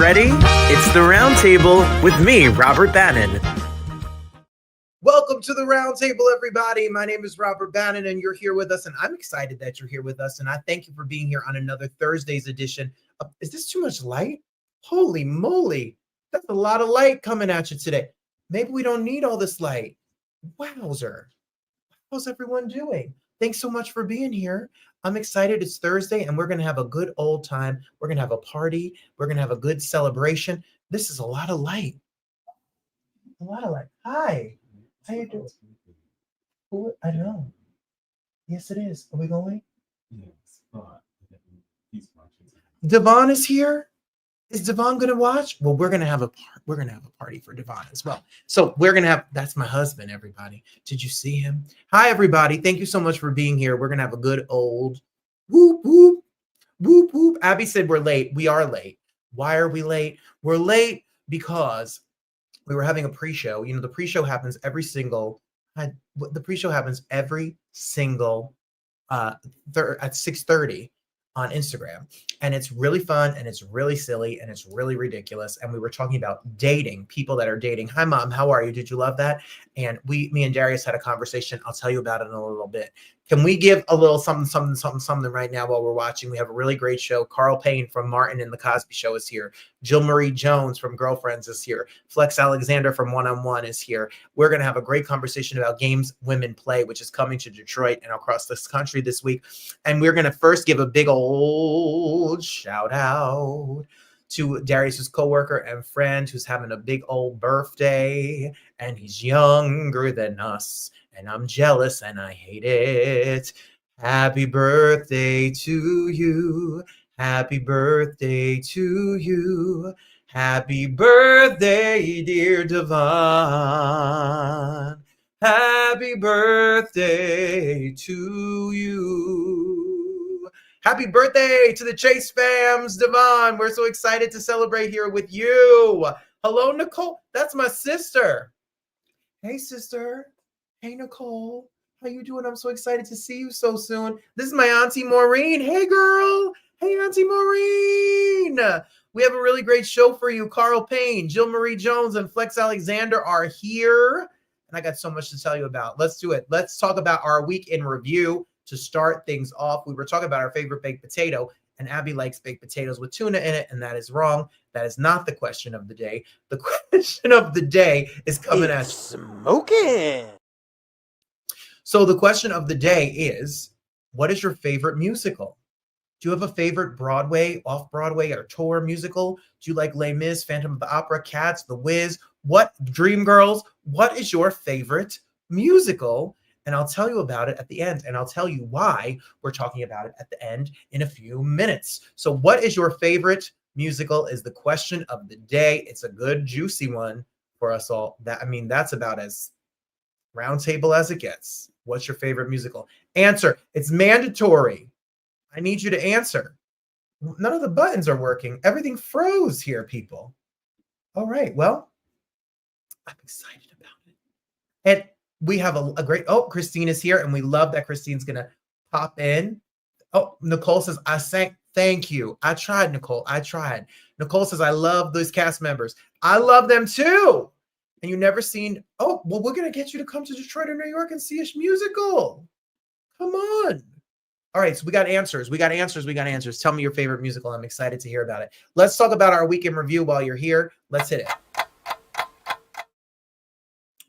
ready? It's the Round Table with me, Robert Bannon. Welcome to the Round Table, everybody. My name is Robert Bannon, and you're here with us, and I'm excited that you're here with us, and I thank you for being here on another Thursday's edition. Is this too much light? Holy moly, that's a lot of light coming at you today. Maybe we don't need all this light. Wowzer. How's everyone doing? Thanks so much for being here. I'm excited. It's Thursday, and we're going to have a good old time. We're going to have a party. We're going to have a good celebration. This is a lot of light. A lot of light. Hi. How you doing? Who? I don't know. Yes, it is. Are we going? Yes, but he's watching. Devon is here. Is Devon gonna watch? Well, we're gonna have a party for Devon as well. So we're gonna have. That's my husband. Everybody, did you see him? Hi, everybody. Thank you so much for being here. We're gonna have a good old whoop whoop whoop whoop. Abby said we're late. We are late. Why are we late? We're late because we were having a pre-show. You know, the pre-show happens every single. The pre-show happens every single at 6:30 on Instagram, and it's really fun, and it's really silly, and it's really ridiculous. And we were talking about dating, people that are dating. Hi, Mom. How are you? Did you love that? And me and Darius had a conversation. I'll tell you about it in a little bit. Can we give a little something right now while we're watching? We have a really great show. Carl Payne from Martin and the Cosby Show is here. Jill Marie Jones from Girlfriends is here. Flex Alexander from One on One is here. We're going to have a great conversation about games women play, which is coming to Detroit and across this country this week. And we're going to first give a big old shout out to Darius's coworker and friend who's having a big old birthday, and he's younger than us. And I'm jealous and I hate it. Happy birthday to you. Happy birthday to you. Happy birthday, dear Devon. Happy birthday to you. Happy birthday to the Chase fams, Devon. We're so excited to celebrate here with you. Hello, Nicole. That's my sister. Hey, sister. Hey, Nicole, how you doing? I'm so excited to see you so soon. This is my Auntie Maureen. Hey, girl. Hey, Auntie Maureen. We have a really great show for you. Carl Payne, Jill Marie Jones, and Flex Alexander are here. And I got so much to tell you about. Let's do it. Let's talk about our week in review to start things off. We were talking about our favorite baked potato, and Abby likes baked potatoes with tuna in it, and that is wrong. That is not the question of the day. The question of the day is coming at smoking. So the question of the day is, what is your favorite musical? Do you have a favorite Broadway, off-Broadway, or tour musical? Do you like Les Mis, Phantom of the Opera, Cats, The Wiz? What, Dreamgirls? What is your favorite musical? And I'll tell you about it at the end, and I'll tell you why we're talking about it at the end in a few minutes. So what is your favorite musical is the question of the day. It's a good, juicy one for us all. That's about as round table as it gets. What's your favorite musical? Answer. It's mandatory. I need you to answer. None of the buttons are working. Everything froze here, people. All right. Well, I'm excited about it. And we have a great, Christine is here, and we love that Christine's going to pop in. Oh, Nicole says, I sang. Thank you. I tried, Nicole. I tried. Nicole says, I love those cast members. I love them too. And you've never seen, we're going to get you to come to Detroit or New York and see a musical. Come on. All right, so we got answers. Tell me your favorite musical. I'm excited to hear about it. Let's talk about our weekend review while you're here. Let's hit it.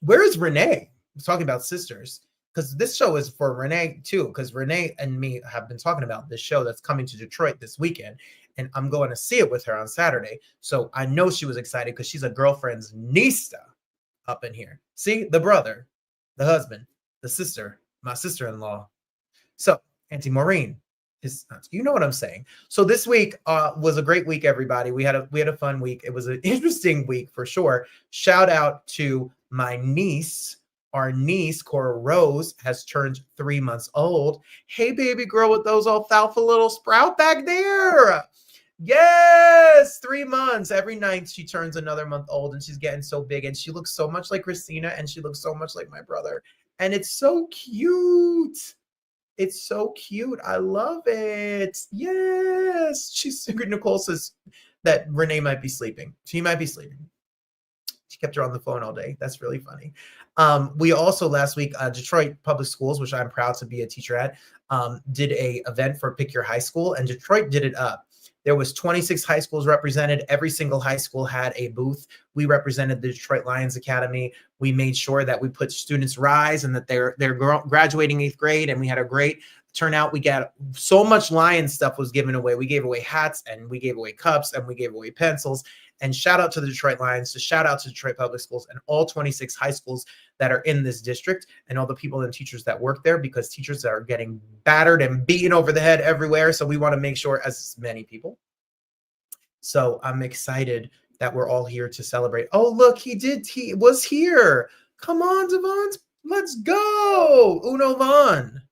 Where is Renee? I'm talking about sisters, because this show is for Renee too, because Renee and me have been talking about this show that's coming to Detroit this weekend, and I'm going to see it with her on Saturday. So I know she was excited because she's a girlfriend's niece up in here. See, the brother, the husband, the sister, my sister-in-law. So Auntie Maureen is, you know what I'm saying. So this week was a great week, everybody. We had a fun week. It was an interesting week for sure. Shout out to my niece. Our niece, Cora Rose, has turned 3 months old. Hey, baby girl with those alfalfa little sprout back there. Yes, 3 months. Every night she turns another month old, and she's getting so big, and she looks so much like Christina, and she looks so much like my brother. And it's so cute. It's so cute. I love it. Yes. Nicole says, that Renee might be sleeping. She might be sleeping. She kept her on the phone all day. That's really funny. We also last week, Detroit Public Schools, which I'm proud to be a teacher at, did a event for Pick Your High School, and Detroit did it up. There was 26 high schools represented. Every single high school had a booth. We represented the Detroit Lions Academy. We made sure that we put students rise and that they're graduating 8th grade, and we had a great turnout. We got so much Lions stuff was given away. We gave away hats, and we gave away cups, and we gave away pencils. And shout out to the Detroit Lions, to shout out to Detroit Public Schools and all 26 high schools that are in this district, and all the people and teachers that work there, because teachers are getting battered and beaten over the head everywhere. So we want to make sure, as many people. So I'm excited that we're all here to celebrate. Oh, look, he was here. Come on, Devon, let's go. Uno Vaughn.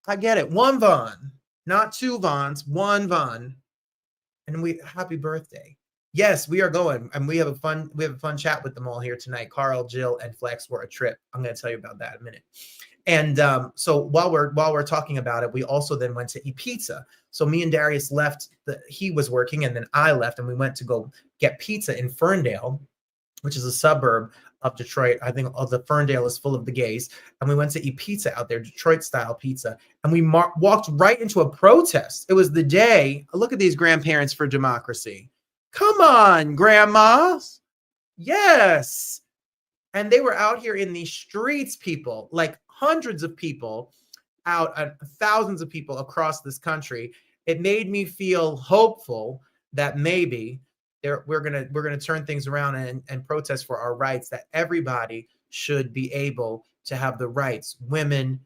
I get it. One Vaughn, not two Vaughns, one Vaughn. And happy birthday. Yes, we are going, and we have a fun chat with them all here tonight. Carl, Jill, and Flex were a trip. I'm going to tell you about that in a minute. And so while we're talking about it, we also then went to eat pizza. So me and Darius left. He was working, and then I left, and we went to go get pizza in Ferndale, which is a suburb of Detroit. I think the Ferndale is full of the gays. And we went to eat pizza out there, Detroit style pizza. And we walked right into a protest. It was the day. Look at these grandparents for democracy. Come on, grandmas. Yes. And they were out here in the streets, people, like hundreds of people out, thousands of people across this country. It made me feel hopeful that maybe we're gonna turn things around and protest for our rights, that everybody should be able to have the rights. Women,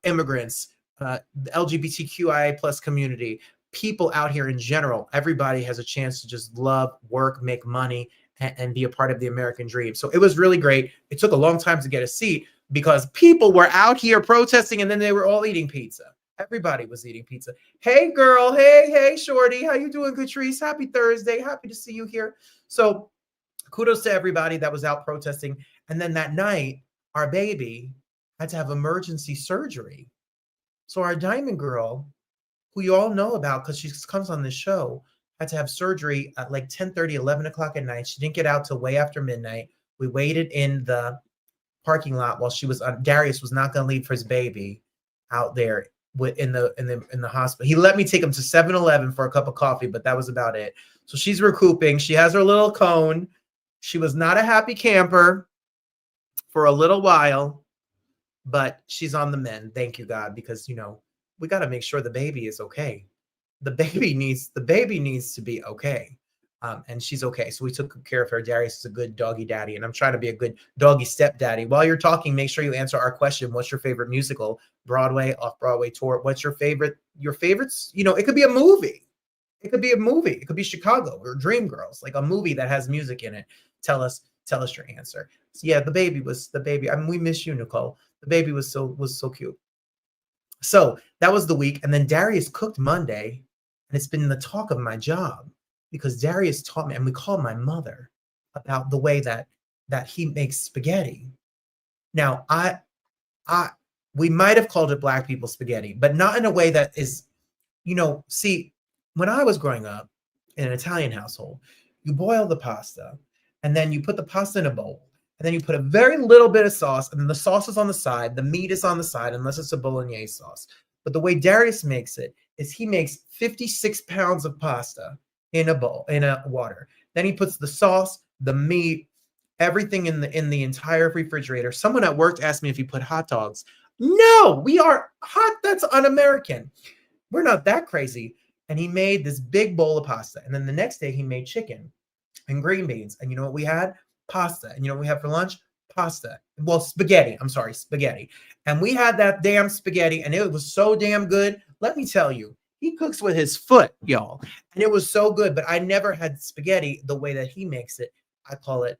immigrants, the LGBTQIA plus community, people out here in general. Everybody has a chance to just love, work, make money, and be a part of the American dream. So it was really great. It took a long time to get a seat because people were out here protesting, and then they were all eating pizza. Everybody was eating pizza. Hey, girl. Hey, shorty. How you doing, Catrice? Happy Thursday. Happy to see you here. So kudos to everybody that was out protesting. And then that night, our baby had to have emergency surgery. So our diamond girl, who you all know about because she comes on this show, had to have surgery at like 10:30, 11 o'clock at night. She didn't get out till way after midnight. We waited in the parking lot while Darius was not going to leave for his baby out there in the hospital. He let me take him to 7-Eleven for a cup of coffee, but that was about it. So she's recouping. She has her little cone. She was not a happy camper for a little while, but she's on the mend. Thank you, God, because we got to make sure the baby is okay. The baby needs to be okay. And she's okay. So we took care of her. Darius is a good doggy daddy, and I'm trying to be a good doggy stepdaddy. While you're talking, make sure you answer our question. What's your favorite musical? Broadway, off-Broadway tour? What's your favorites? It could be a movie. It could be a movie. It could be Chicago or Dreamgirls, like a movie that has music in it. Tell us your answer. So yeah, the baby. I mean, we miss you, Nicole. The baby was so cute. So that was the week. And then Darius cooked Monday, and it's been the talk of my job because Darius taught me, and we called my mother about the way that he makes spaghetti. Now, we might have called it Black people spaghetti, but not in a way that is, see, when I was growing up in an Italian household, you boil the pasta, and then you put the pasta in a bowl, and then you put a very little bit of sauce, and then the sauce is on the side, the meat is on the side, unless it's a bolognese sauce. But the way Darius makes it is he makes 56 pounds of pasta in a bowl, in a water. Then he puts the sauce, the meat, everything in the entire refrigerator. Someone at work asked me if he put hot dogs. No, we are hot. That's un-American. We're not that crazy. And he made this big bowl of pasta. And then the next day he made chicken and green beans. And you know what we had? Pasta. And you know what we had for lunch? Pasta. Well, spaghetti. I'm sorry, spaghetti. And we had that damn spaghetti, and it was so damn good. Let me tell you, he cooks with his foot, y'all. And it was so good, but I never had spaghetti the way that he makes it. I call it,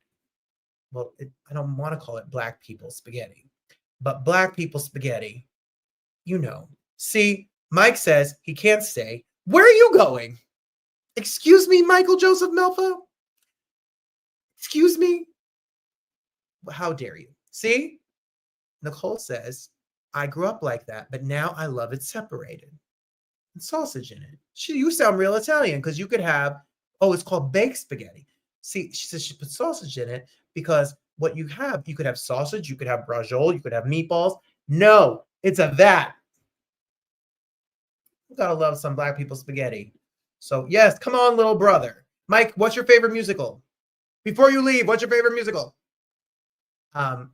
I don't want to call it Black people spaghetti, but Black people spaghetti, See, Mike says he can't stay. Where are you going? Excuse me, Michael Joseph Melfa? Excuse me? How dare you? See? Nicole says, I grew up like that, but now I love it separated. and sausage in it. You sound real Italian because you could have, oh, it's called baked spaghetti. See, she says she put sausage in it because what you could have sausage, you could have braciole, you could have meatballs. No, it's a vat. You gotta love some Black people spaghetti. So yes, come on, little brother. Mike, what's your favorite musical? Before you leave, what's your favorite musical?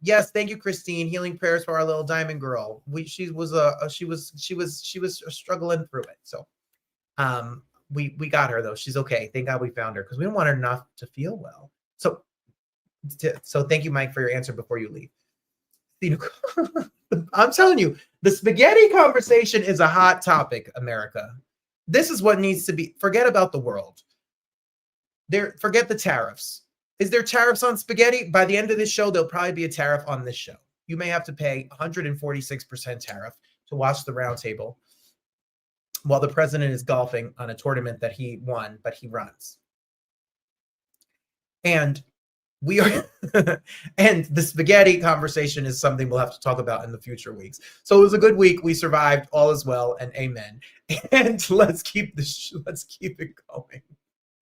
Yes, thank you, Christine. Healing prayers for our little diamond girl. She was struggling through it. So we got her though. She's okay. Thank God we found her because we don't want her not to feel well. So thank you, Mike, for your answer before you leave. I'm telling you, the spaghetti conversation is a hot topic, America. This is what needs to be. Forget about the world. Forget the tariffs. Is there tariffs on spaghetti? By the end of this show, there'll probably be a tariff on this show. You may have to pay 146% tariff to watch the round table while the president is golfing on a tournament that he won, but he runs. And we are, and the spaghetti conversation is something we'll have to talk about in the future weeks. So it was a good week. We survived. All is well, and amen. And let's keep it going.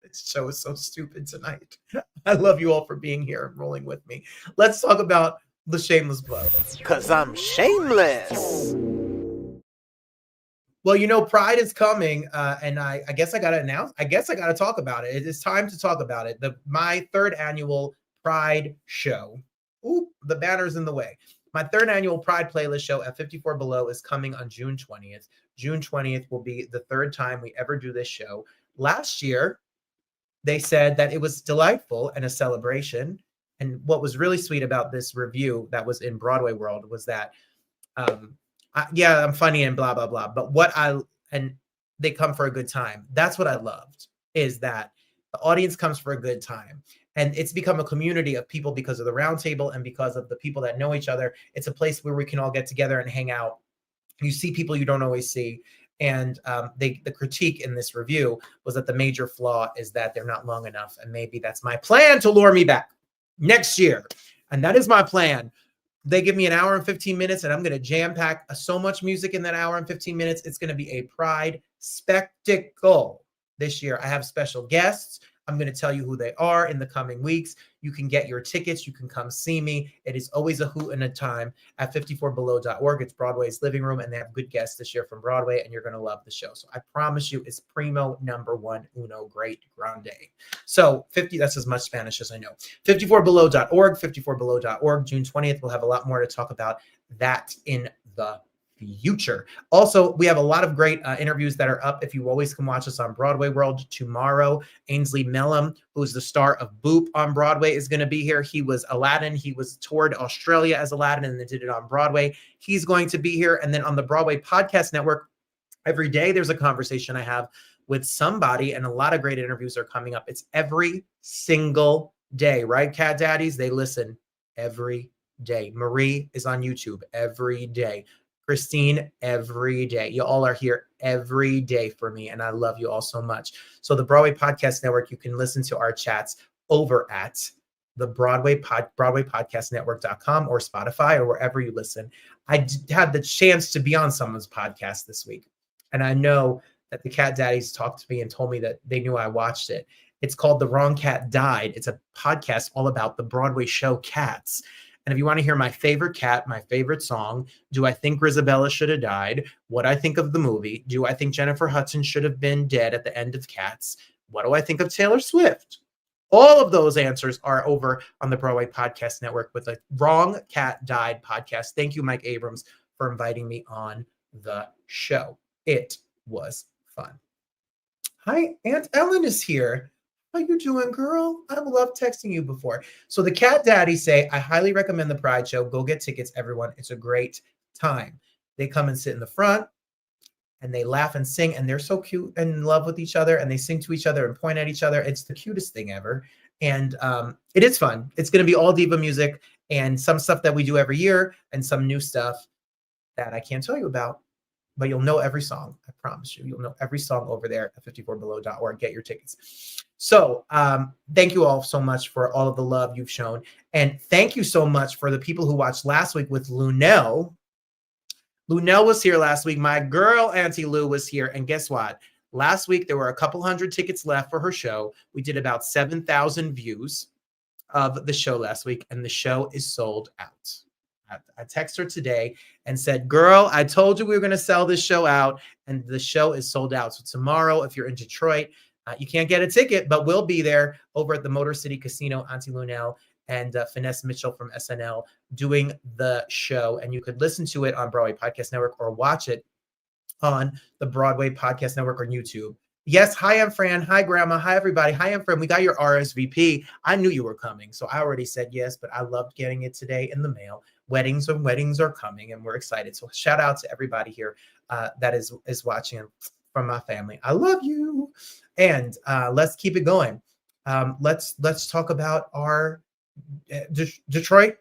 This show is so stupid tonight. I love you all for being here and rolling with me. Let's talk about the shameless blow. Cause I'm shameless. Well, you know, Pride is coming, and I guess I got to announce. I guess I got to talk about it. It is time to talk about it. My third annual Pride show. Ooh, the banner's in the way. My third annual Pride playlist show at 54 Below is coming on June 20th. June 20th will be the third time we ever do this show. Last year, they said that it was delightful and a celebration. And what was really sweet about this review that was in Broadway World was that, I'm funny and blah, blah, blah. But and they come for a good time. That's what I loved, is that the audience comes for a good time. And it's become a community of people because of the round table and because of the people that know each other. It's a place where we can all get together and hang out. You see people you don't always see. And the critique in this review was that the major flaw is that they're not long enough. And maybe that's my plan to lure me back next year. And that is my plan. They give me an hour and 15 minutes and I'm going to jam pack so much music in that hour and 15 minutes. It's going to be a Pride spectacle this year. I have special guests. I'm going to tell you who they are in the coming weeks. You can get your tickets. You can come see me. It is always a hoot and a time at 54below.org. It's Broadway's living room, and they have good guests this year from Broadway, and you're going to love the show. So I promise you, it's primo, number one, uno, great, grande. So that's as much Spanish as I know. 54below.org, 54below.org. June 20th, we'll have a lot more to talk about that in the future. Also, we have a lot of great interviews that are up. If you always can watch us on Broadway World tomorrow, Ainsley Mellum, who's the star of Boop on Broadway, is going to be here. He was Aladdin. He was toured Australia as Aladdin and then did it on Broadway. He's going to be here. And then on the Broadway Podcast Network, every day there's a conversation I have with somebody, and a lot of great interviews are coming up. It's every single day, right, Cat Daddies? They listen every day. Marie is on YouTube every day. Christine, every day. You all are here every day for me, and I love you all so much. So the Broadway Podcast Network, you can listen to our chats over at the BroadwayPodcastNetwork.com or Spotify or wherever you listen. I had the chance to be on someone's podcast this week, and I know that the Cat Daddies talked to me and told me that they knew I watched it. It's called The Wrong Cat Died. It's a podcast all about the Broadway show Cats. And if you want to hear my favorite cat, my favorite song, do I think Grisabella should have died? What I think of the movie? Do I think Jennifer Hudson should have been dead at the end of Cats? What do I think of Taylor Swift? All of those answers are over on the Broadway Podcast Network with the Wrong Cat Died podcast. Thank you, Mike Abrams, for inviting me on the show. It was fun. Hi, Aunt Ellen is here. How you doing, girl? I've loved texting you before. So the Cat Daddies say, I highly recommend the Pride Show. Go get tickets, everyone. It's a great time. They come and sit in the front, and they laugh and sing, and they're so cute and in love with each other, and they sing to each other and point at each other. It's the cutest thing ever. And it is fun. It's going to be all diva music and some stuff that we do every year and some new stuff that I can't tell you about. But you'll know every song. I promise you. You'll know every song over there at 54below.org. Get your tickets. So thank you all so much for all of the love you've shown. And thank you so much for the people who watched last week with Lunel. Lunell was here last week. My girl, Auntie Lou, was here. And guess what? Last week, there were a couple hundred tickets left for her show. We did about 7,000 views of the show last week, and the show is sold out. I texted her today and said, girl, I told you we were going to sell this show out, and the show is sold out. So tomorrow, if you're in Detroit, you can't get a ticket, but we'll be there over at the Motor City Casino, Auntie Lunell and Finesse Mitchell from SNL doing the show. And you could listen to it on Broadway Podcast Network or watch it on the Broadway Podcast Network or YouTube. Yes, hi, I'm Fran. Hi, Grandma. Hi, everybody. Hi, I'm Fran. We got your RSVP. I knew you were coming, so I already said yes, but I loved getting it today in the mail. Weddings are coming, and we're excited. So shout out to everybody here that is watching from my family. I love you. And let's keep it going. Let's talk about our Detroit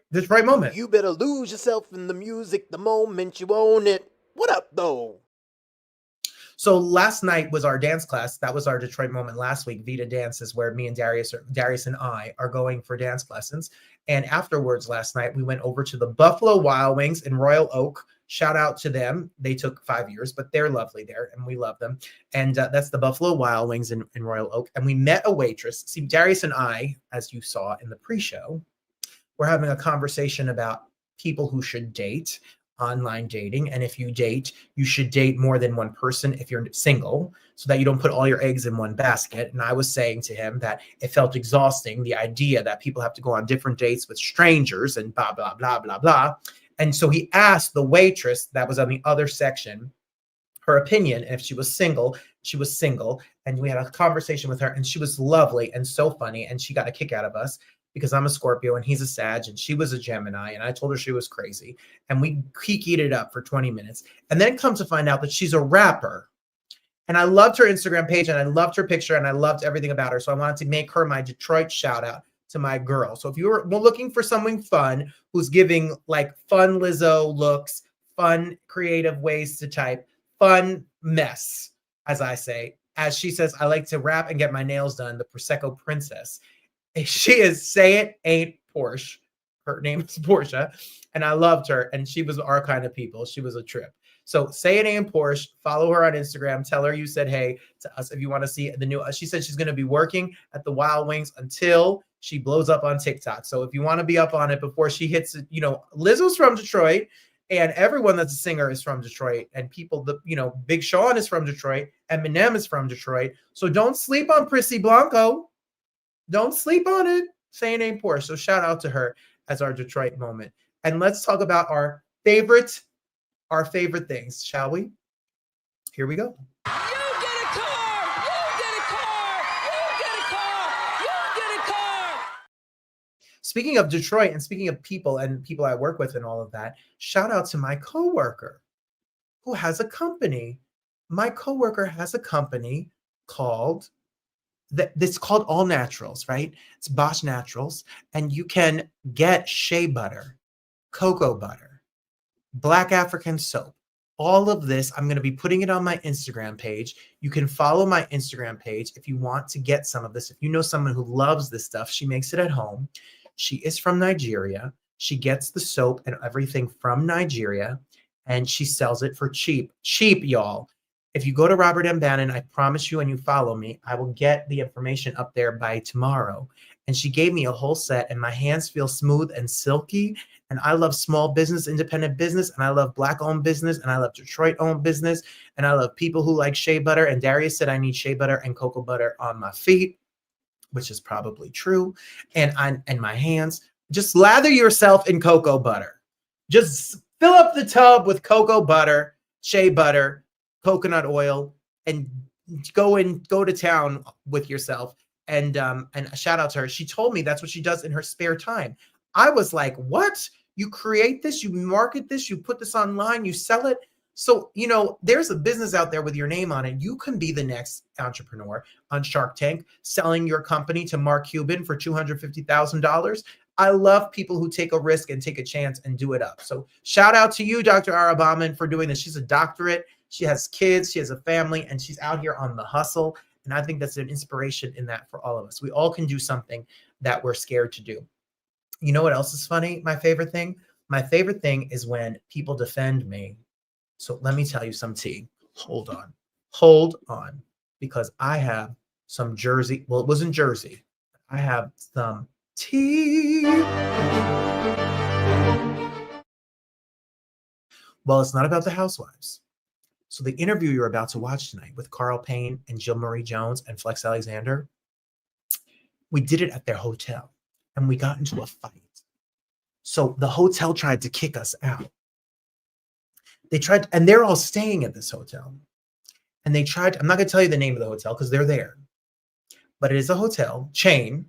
moment. You better lose yourself in the music the moment you own it. What up, though? So last night was our dance class. That was our Detroit moment last week. Vita Dance is where me and Darius and I are going for dance lessons. And afterwards last night, we went over to the Buffalo Wild Wings in Royal Oak. Shout out to them. They took 5 years, but they're lovely there and we love them. And that's the Buffalo Wild Wings in Royal Oak. And we met a waitress. See, Darius and I, as you saw in the pre-show, we're having a conversation about people who should date, online dating. And if you date, you should date more than one person if you're single, so that you don't put all your eggs in one basket. And I was saying to him that it felt exhausting, the idea that people have to go on different dates with strangers and blah, blah, blah, blah, blah. And so he asked the waitress that was on the other section her opinion. And if she was single, she was single. And we had a conversation with her, and she was lovely and so funny. And she got a kick out of us, because I'm a Scorpio and he's a Sag and she was a Gemini, and I told her she was crazy, and we kikied it up for 20 minutes. And then come to find out that she's a rapper. And I loved her Instagram page and I loved her picture and I loved everything about her. So I wanted to make her my Detroit shout out to my girl. So if you were looking for someone fun, who's giving like fun Lizzo looks, fun creative ways to type, fun mess, as I say, as she says, I like to rap and get my nails done, the Prosecco Princess. She is Say It Ain't Porsche. Her name is Portia, and I loved her, and she was our kind of people. She was a trip. So Say It Ain't Porsche. Follow her on Instagram. Tell her you said hey to us if you want to see the new. She said she's going to be working at the Wild Wings until she blows up on TikTok. So if you want to be up on it before she hits it, Lizzo's from Detroit, and everyone that's a singer is from Detroit, and people, Big Sean is from Detroit, Eminem is from Detroit. So don't sleep on Prissy Blanco. Don't sleep on it. Say It Ain't Porsche. So shout out to her as our Detroit moment. And let's talk about our favorite things, shall we? Here we go. You get a car! You get a car! You get a car! You get a car! Speaking of Detroit and speaking of people and people I work with and all of that, shout out to my coworker who has a company. My coworker has a company called it's called All Naturals, right? It's Bosch Naturals, and you can get shea butter, cocoa butter, black African soap. All of this, I'm going to be putting it on my Instagram page. You can follow my Instagram page if you want to get some of this. If you know someone who loves this stuff, she makes it at home. She is from Nigeria. She gets the soap and everything from Nigeria, and she sells it for cheap, y'all. If you go to Robert M. Bannon, I promise you, and you follow me, I will get the information up there by tomorrow. And she gave me a whole set, and my hands feel smooth and silky. And I love small business, independent business, and I love Black-owned business, and I love Detroit-owned business, and I love people who like shea butter. And Darius said I need shea butter and cocoa butter on my feet, which is probably true. And my hands. Just lather yourself in cocoa butter. Just fill up the tub with cocoa butter, shea butter, coconut oil, and go to town with yourself. And a shout out to her. She told me that's what she does in her spare time. I was like, what? You create this, you market this, you put this online, you sell it. So, there's a business out there with your name on it. You can be the next entrepreneur on Shark Tank, selling your company to Mark Cuban for $250,000. I love people who take a risk and take a chance and do it up. So shout out to you, Dr. Arabaman, for doing this. She's a doctorate. She has kids, she has a family, and she's out here on the hustle. And I think that's an inspiration in that for all of us. We all can do something that we're scared to do. You know what else is funny? My favorite thing? My favorite thing is when people defend me So let me tell you some tea. Hold on, because I have some Jersey. Well, it wasn't Jersey. I have some tea. Well, it's not about the housewives. So the interview you're about to watch tonight with Carl Payne and Jill Marie Jones and Flex Alexander, we did it at their hotel and we got into a fight. So the hotel tried to kick us out. They tried, and they're all staying at this hotel. And they tried, I'm not going to tell you the name of the hotel because they're there, but it is a hotel chain.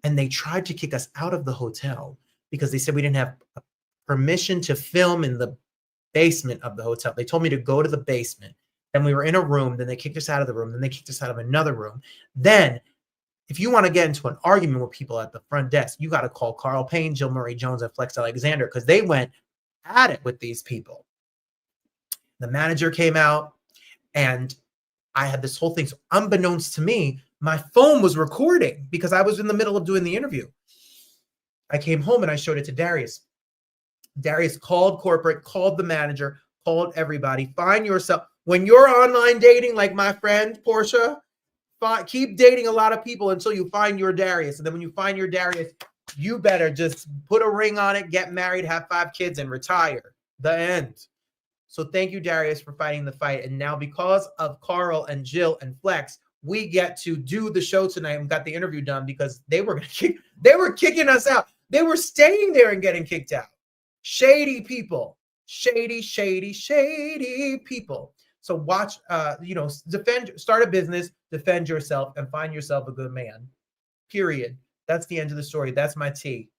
And they tried to kick us out of the hotel because they said we didn't have permission to film in the basement of the hotel. They told me to go to the basement. Then we were in a room. Then they kicked us out of the room. Then they kicked us out of another room. Then if you want to get into an argument with people at the front desk, you got to call Carl Payne, Jill Marie Jones, and Flex Alexander because they went at it with these people. The manager came out and I had this whole thing. So unbeknownst to me, my phone was recording because I was in the middle of doing the interview. I came home and I showed it to Darius. Darius called corporate, called the manager, called everybody. Find yourself. When you're online dating, like my friend Portia, keep dating a lot of people until you find your Darius. And then when you find your Darius, you better just put a ring on it, get married, have 5 kids, and retire. The end. So thank you, Darius, for fighting the fight. And now because of Carl and Jill and Flex, we get to do the show tonight and got the interview done because they were kicking us out. They were staying there and getting kicked out. Shady people. Shady people. So watch, start a business, defend yourself, and find yourself a good man. Period. That's the end of the story. That's my tea.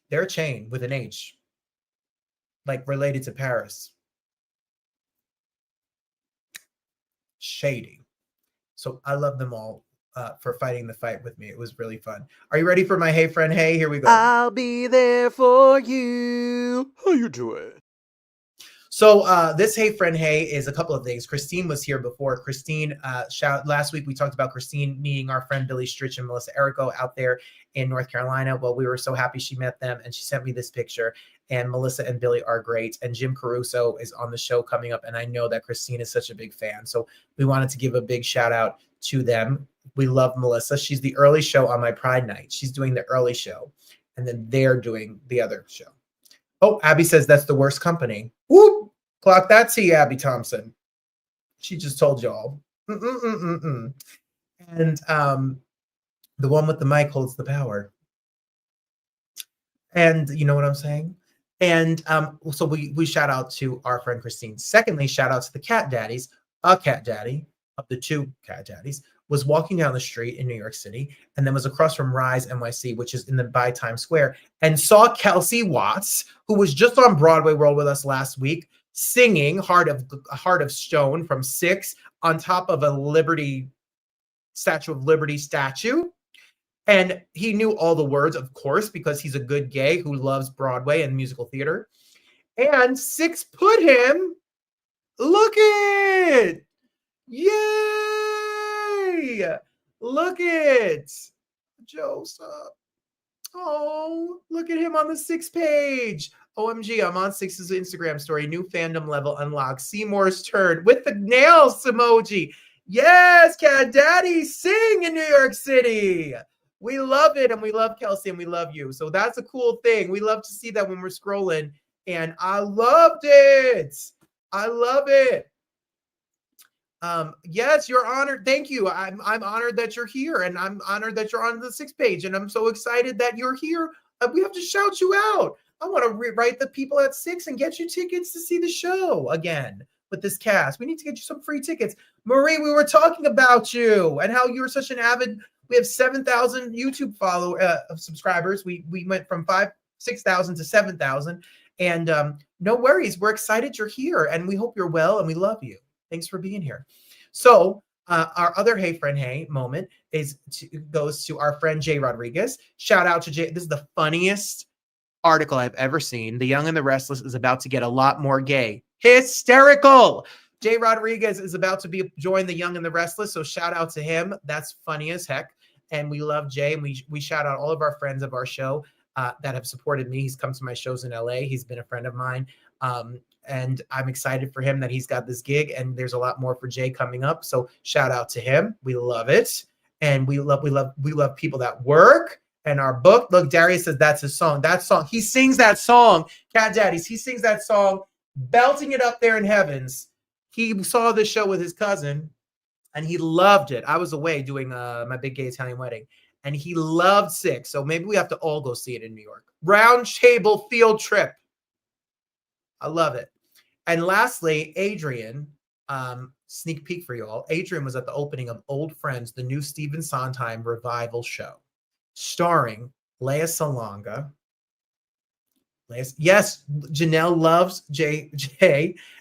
They're a chain with an H, like related to Paris. Shady. So I love them all for fighting the fight with me. It was really fun. Are you ready for my Hey Friend Hey? Here we go. I'll be there for you. How you doing? So this Hey Friend Hey is a couple of things. Christine was here before. Christine, last week we talked about Christine meeting our friend Billy Stritch and Melissa Errico out there in North Carolina. Well, we were so happy she met them and she sent me this picture. And Melissa and Billy are great. And Jim Caruso is on the show coming up. And I know that Christine is such a big fan. So we wanted to give a big shout out to them. We love Melissa. She's the early show on my Pride night. She's doing the early show. And then they're doing the other show. Oh, Abby says that's the worst company. Whoop! Clock that tea, Abby Thompson. She just told y'all. And the one with the mic holds the power. And you know what I'm saying? And so we shout out to our friend Christine. Secondly, shout out to the cat daddies. A cat daddy of the 2 cat daddies was walking down the street in New York City and then was across from Rise NYC, which is by Times Square, and saw Kelsey Watts, who was just on Broadway World with us last week, singing Heart of Stone from 6 on top of a Statue of Liberty statue. And he knew all the words, of course, because he's a good gay who loves Broadway and musical theater. And 6 put him, look it. Yay! Look it. Joseph. Oh, look at him on the 6 page. OMG, I'm on 6's Instagram story. New fandom level unlocked. Seymour's turn with the nails emoji. Yes, Cat Daddy, sing in New York City. We love it, and we love Kelsey, and we love you. So that's a cool thing. We love to see that when we're scrolling, and I loved it. I love it. Yes, you're honored. Thank you. I'm honored that you're here, and I'm honored that you're on the 6 page, and I'm so excited that you're here. We have to shout you out. I want to rewrite the people at 6 and get you tickets to see the show again with this cast. We need to get you some free tickets. Marie, we were talking about you and how you're such an avid. We have 7,000 YouTube subscribers. We went from 6,000 to 7,000. And no worries. We're excited you're here. And we hope you're well. And we love you. Thanks for being here. So our other Hey Friend Hey moment goes to our friend Jay Rodriguez. Shout out to Jay. This is the funniest article I've ever seen. The Young and the Restless is about to get a lot more gay. Hysterical. Jay Rodriguez is about to join the Young and the Restless, so shout out to him. That's funny as heck, and we love Jay, and we shout out all of our friends of our show that have supported me. He's come to my shows in LA. He's been a friend of mine. And I'm excited for him that he's got this gig, and there's a lot more for Jay coming up. So shout out to him. We love it. And we love people that work and our book. Look, Darius says that's his song. That song, he sings that song. Cat Daddies, he sings that song, belting it up there in heavens. He saw this show with his cousin and he loved it. I was away doing my big gay Italian wedding, and he loved Six. So maybe we have to all go see it in New York. Round table field trip. I love it. And lastly, Adrian, sneak peek for you all. Adrian was at the opening of Old Friends, the new Stephen Sondheim revival show, starring Lea Salonga. Yes, Janelle loves Jay,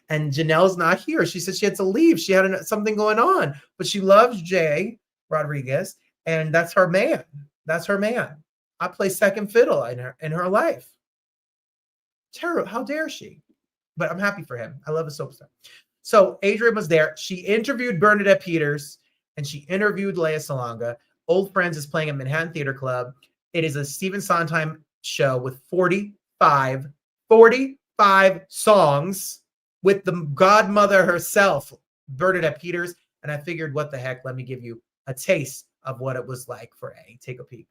and Janelle's not here. She said she had to leave. She had something going on, but she loves Jay Rodriguez, and that's her man. That's her man. I play second fiddle in her life. Terrible. How dare she? But I'm happy for him. I love a soap star. So Adrian was there. She interviewed Bernadette Peters and she interviewed Lea Salonga. Old Friends is playing at Manhattan Theater Club. It is a Stephen Sondheim show with 45 songs with the godmother herself, Bernadette Peters. And I figured, what the heck? Let me give you a taste of what it was like for A. Take a peek.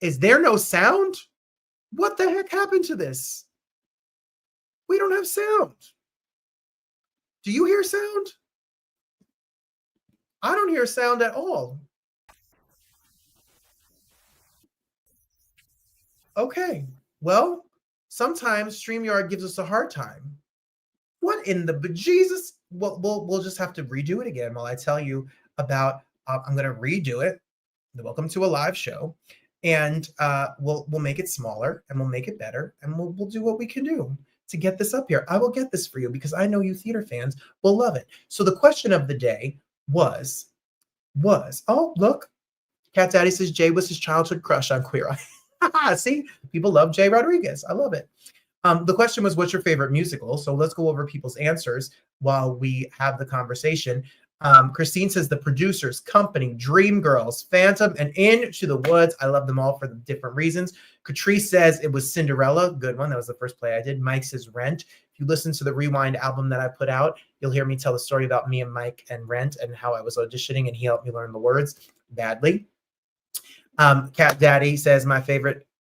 Is there no sound? What the heck happened to this? We don't have sound. Do you hear sound? I don't hear sound at all. Okay. Well, sometimes StreamYard gives us a hard time. What in the bejesus? We'll just have to redo it again while I tell you about. I'm going to redo it. Welcome to a live show. And we'll make it smaller and we'll make it better and we'll do what we can do to get this up here. I will get this for you because I know you theater fans will love it. So the question of the day was, oh, look, Cat Daddy says Jay was his childhood crush on Queer Eye. See, people love Jay Rodriguez. I love it. The question was, what's your favorite musical? So let's go over people's answers while we have the conversation. Christine says The Producers, Company, Dreamgirls, Phantom, and Into the Woods. I love them all for the different reasons. Catrice says it was Cinderella. Good one. That was the first play I did. Mike says Rent. If you listen to the Rewind album that I put out, you'll hear me tell the story about me and Mike and Rent and how I was auditioning and he helped me learn the words badly. Cat Daddy says my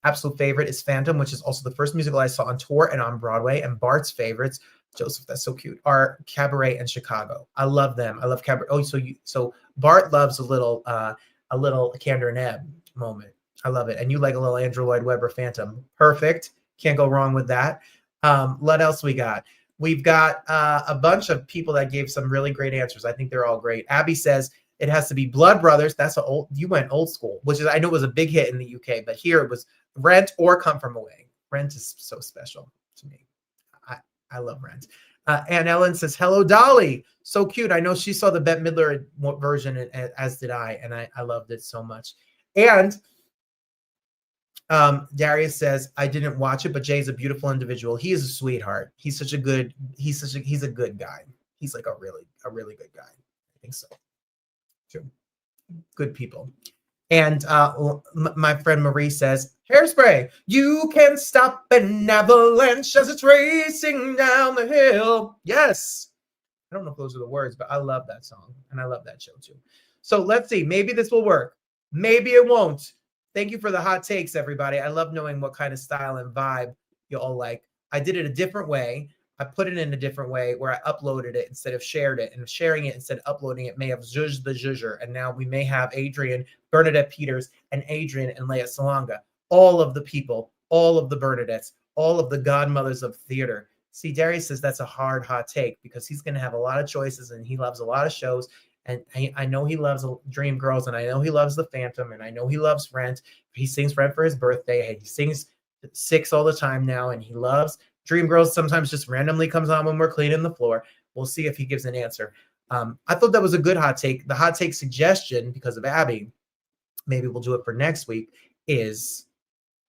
absolute favorite is Phantom, which is also the first musical I saw on tour and on Broadway. And Bart's favorites, Joseph, that's so cute, are Cabaret and Chicago. I love them. I love Cabaret. Oh, so Bart loves a little Kander and Ebb moment. I love it. And you like a little Andrew Lloyd Webber Phantom. Perfect. Can't go wrong with that. What else we got? We've got a bunch of people that gave some really great answers. I think they're all great. Abby says it has to be Blood Brothers. That's you went old school, which is, I know, was a big hit in the UK, but here it was Rent or Come From Away. Rent is so special to me. I love Rent. Ann Ellen says, hello, Dolly. So cute. I know she saw the Bette Midler version, as did I, and I loved it so much. And Darius says, I didn't watch it, but Jay's a beautiful individual. He is a sweetheart. He's a good guy. He's like a really good guy. I think so. True. Good people. And my friend Marie says, Hairspray, you can stop an avalanche as it's racing down the hill. Yes. I don't know if those are the words, but I love that song. And I love that show too. So let's see. Maybe this will work. Maybe it won't. Thank you for the hot takes, everybody. I love knowing what kind of style and vibe you all like. I did it a different way. I put it in a different way where I uploaded it instead of shared it, and sharing it instead of uploading it may have zhuzhed the zhuzher. And now we may have Adrian, Bernadette Peters, and Adrian and Lea Salonga. All of the people, all of the Bernadettes, all of the godmothers of theater. See, Darius says that's a hot take because he's going to have a lot of choices and he loves a lot of shows. And I know he loves Dreamgirls, and I know he loves The Phantom, and I know he loves Rent. He sings Rent for his birthday. He sings Six all the time now, and he loves Dreamgirls. Sometimes just randomly comes on when we're cleaning the floor. We'll see if he gives an answer. I thought that was a good hot take. The hot take suggestion, because of Abby, maybe we'll do it for next week, is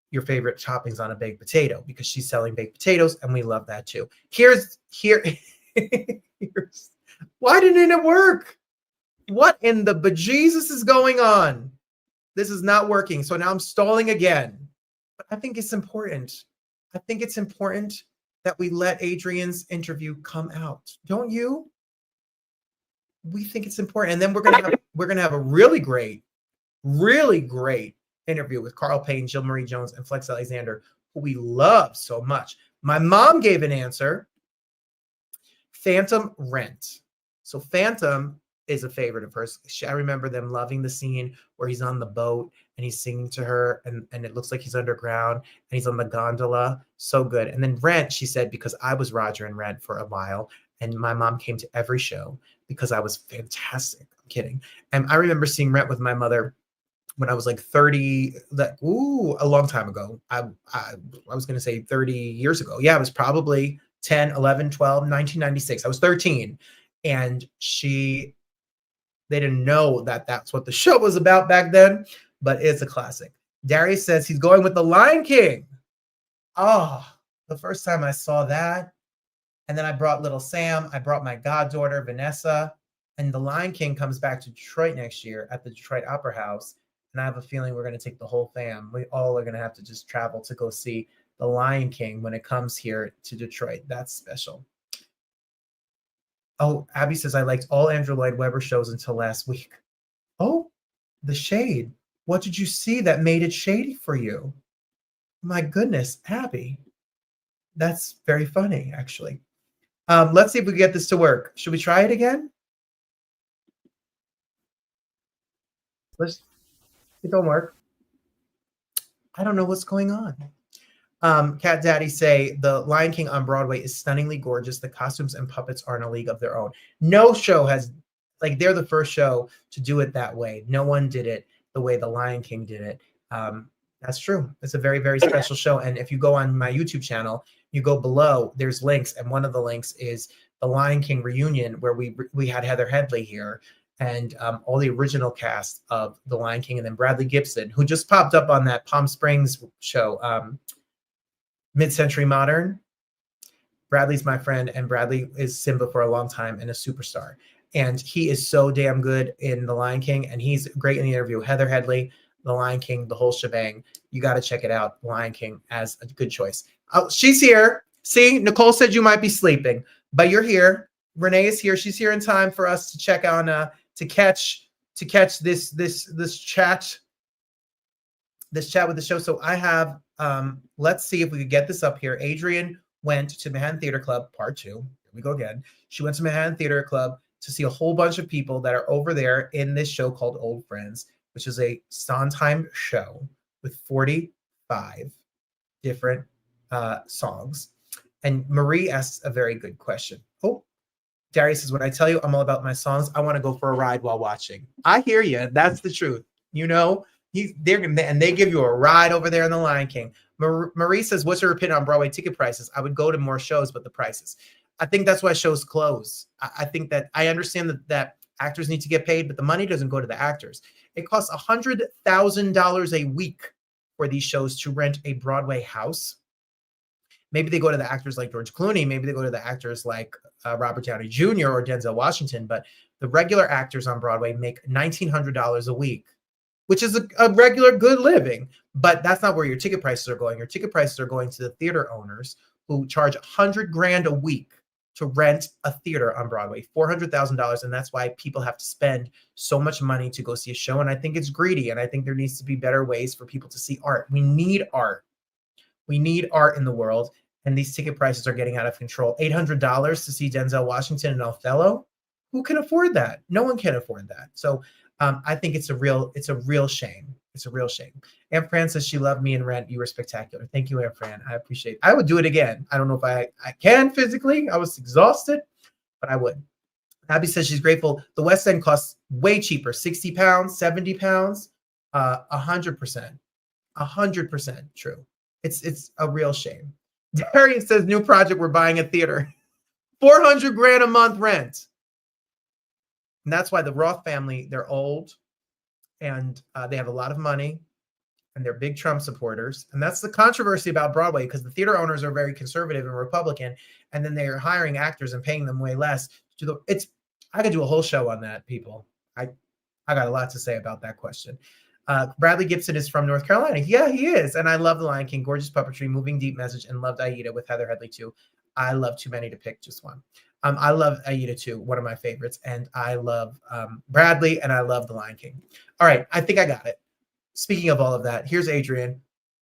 your favorite toppings on a baked potato, because she's selling baked potatoes, and we love that too. Here's why didn't it work? What in the bejesus is going on? This is not working. So now I'm stalling again. But I think it's important. I think it's important that we let Adrian's interview come out. Don't you? We think it's important. And then we're gonna have a really great interview with Carl Payne, Jill Marie Jones, and Flex Alexander, who we love so much. My mom gave an answer. Phantom Rent. So Phantom is a favorite of hers. I remember them loving the scene where he's on the boat and he's singing to her, and it looks like he's underground and he's on the gondola. So good. And then Rent, she said, because I was Roger in Rent for a while, and my mom came to every show because I was fantastic. I'm kidding. And I remember seeing Rent with my mother when I was like 30, a long time ago. I was going to say 30 years ago. Yeah, it was probably 10, 11, 12, 1996. I was 13. And they didn't know that that's what the show was about back then, but it's a classic. Darius says he's going with The Lion King. Oh, the first time I saw that. And then I brought little Sam. I brought my goddaughter, Vanessa. And The Lion King comes back to Detroit next year at the Detroit Opera House. And I have a feeling we're going to take the whole fam. We all are going to have to just travel to go see The Lion King when it comes here to Detroit. That's special. Oh, Abby says, I liked all Andrew Lloyd Webber shows until last week. Oh, the shade. What did you see that made it shady for you? My goodness, Abby. That's very funny, actually. Let's see if we can get this to work. Should we try it again? It don't work. I don't know what's going on. Cat Daddy say The Lion King on Broadway is stunningly gorgeous. The costumes and puppets are in a league of their own. No show has, like, they're the first show to do it that way. No one did it the way The Lion King did it. That's true. It's a very, very special show. And if you go on my YouTube channel, you go below, there's links. And one of the links is The Lion King reunion, where we had Heather Headley here, and all the original cast of The Lion King, and then Bradley Gibson, who just popped up on that Palm Springs show, Mid-Century Modern. Bradley's my friend, and Bradley is Simba for a long time and a superstar. And he is so damn good in The Lion King, and he's great in the interview. Heather Headley, The Lion King, the whole shebang. You got to check it out. The Lion King as a good choice. Oh, she's here. See, Nicole said you might be sleeping, but you're here. Renee is here. She's here in time for us to check on to catch this chat with the show. So I have let's see if we could get this up here. Adrian went to Manhattan Theater Club, part 2. Here we go again. She went to Manhattan Theater Club to see a whole bunch of people that are over there in this show called Old Friends, which is a Sondheim show with 45 different songs. And Marie asks a very good question. Oh, Darius says, when I tell you I'm all about my songs, I want to go for a ride while watching. I hear you. That's the truth. You know, they give you a ride over there in The Lion King. Marie says, what's your opinion on Broadway ticket prices? I would go to more shows, but the prices. I think that's why shows close. I think that I understand that actors need to get paid, but the money doesn't go to the actors. It costs $100,000 a week for these shows to rent a Broadway house. Maybe they go to the actors like George Clooney. Maybe they go to the actors like Robert Downey Jr. or Denzel Washington. But the regular actors on Broadway make $1,900 a week, which is a regular good living. But that's not where your ticket prices are going. Your ticket prices are going to the theater owners who charge $100,000 a week to rent a theater on Broadway, $400,000. And that's why people have to spend so much money to go see a show. And I think it's greedy. And I think there needs to be better ways for people to see art. We need art. We need art in the world, and these ticket prices are getting out of control. $800 to see Denzel Washington and Othello. Who can afford that? No one can afford that. So I think it's a real shame. It's a real shame. Aunt Fran says she loved me in Rent. You were spectacular. Thank you, Aunt Fran. I appreciate it. I would do it again. I don't know if I can physically. I was exhausted, but I would. Abby says she's grateful. The West End costs way cheaper, 60 pounds, 70 pounds, 100%. 100% true. It's a real shame. Darius says, new project, we're buying a theater. $400,000 a month rent. And that's why the Roth family, they're old and they have a lot of money and they're big Trump supporters. And that's the controversy about Broadway, because the theater owners are very conservative and Republican, and then they are hiring actors and paying them way less. I could do a whole show on that, people. I got a lot to say about that question. Bradley Gibson is from North Carolina. Yeah, he is. And I love The Lion King, gorgeous puppetry, moving deep message, and loved Aida with Heather Headley too. I love too many to pick, just one. I love Aida too, one of my favorites. And I love Bradley, and I love The Lion King. All right, I think I got it. Speaking of all of that, here's Adrian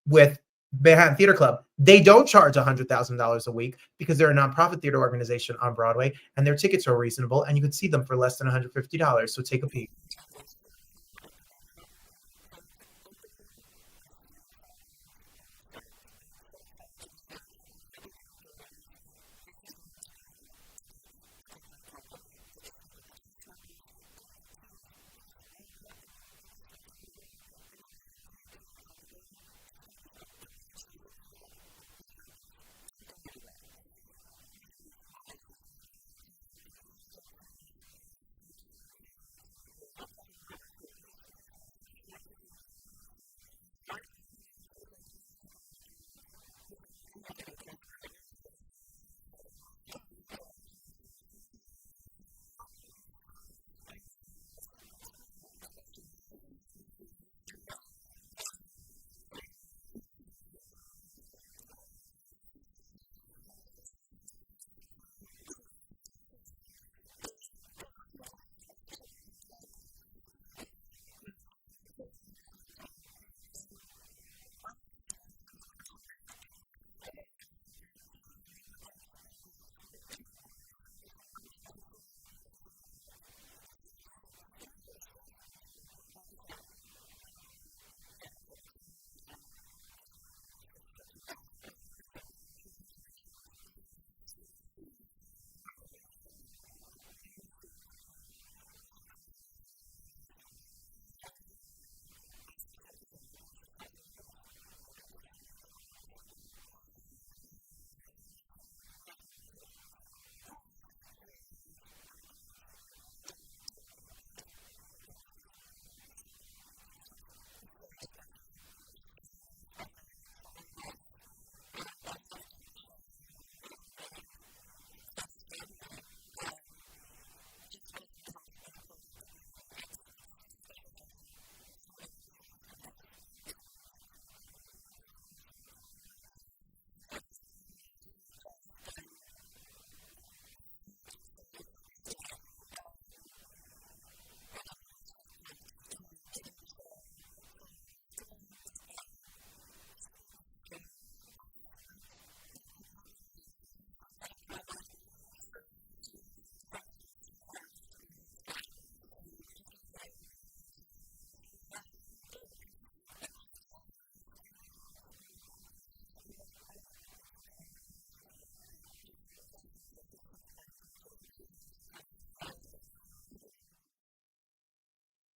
with Manhattan Theater Club. They don't charge $100,000 a week because they're a nonprofit theater organization on Broadway, and their tickets are reasonable, and you can see them for less than $150. So take a peek.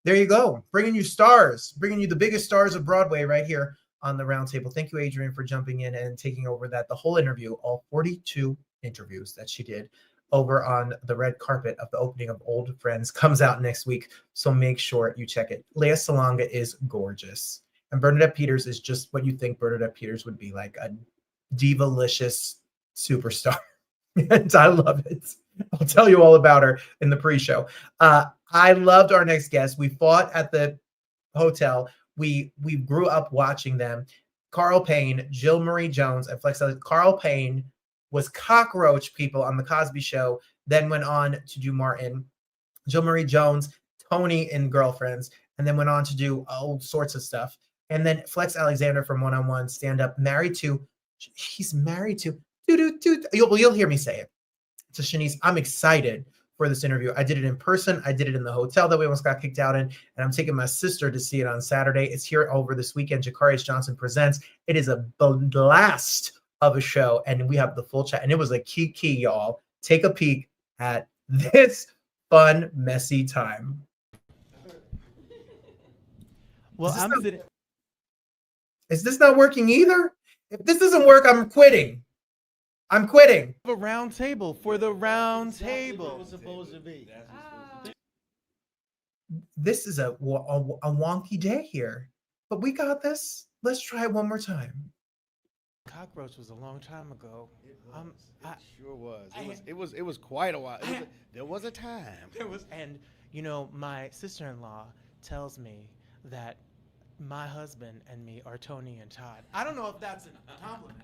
There you go. Bringing you stars, bringing you the biggest stars of Broadway right here on the roundtable. Thank you, Adrian, for jumping in and taking over the whole interview, all 42 interviews that she did over on the red carpet of the opening of Old Friends comes out next week. So make sure you check it. Lea Salonga is gorgeous. And Bernadette Peters is just what you think Bernadette Peters would be, like a divalicious superstar. And I love it. I'll tell you all about her in the pre-show. I loved our next guest. We fought at the hotel. We grew up watching them. Carl Payne, Jill Marie Jones, and Flex. Carl Payne was Cockroach people on the Cosby Show, then went on to do Martin. Jill Marie Jones, Tony in Girlfriends, and then went on to do all sorts of stuff. And then Flex Alexander from One on One, stand up, he's married to, you'll hear me say it. To Shanice, I'm excited for this interview. I did it in person. I did it in the hotel that we almost got kicked out in, and I'm taking my sister to see it on Saturday. It's here over this weekend. Jakarius Johnson presents. It is a blast of a show, and we have the full chat. And it was a key, y'all. Take a peek at this fun, messy time. Well, Is this not working either? If this doesn't work, I'm quitting. I'm quitting. a round table for the round table. It was supposed to be. This is a wonky day here, but we got this. Let's try it one more time. Cockroach was a long time ago. It sure was. It was quite a while. There was a time. And my sister-in-law tells me that My husband and me are Tony and Todd. I don't know if that's a compliment.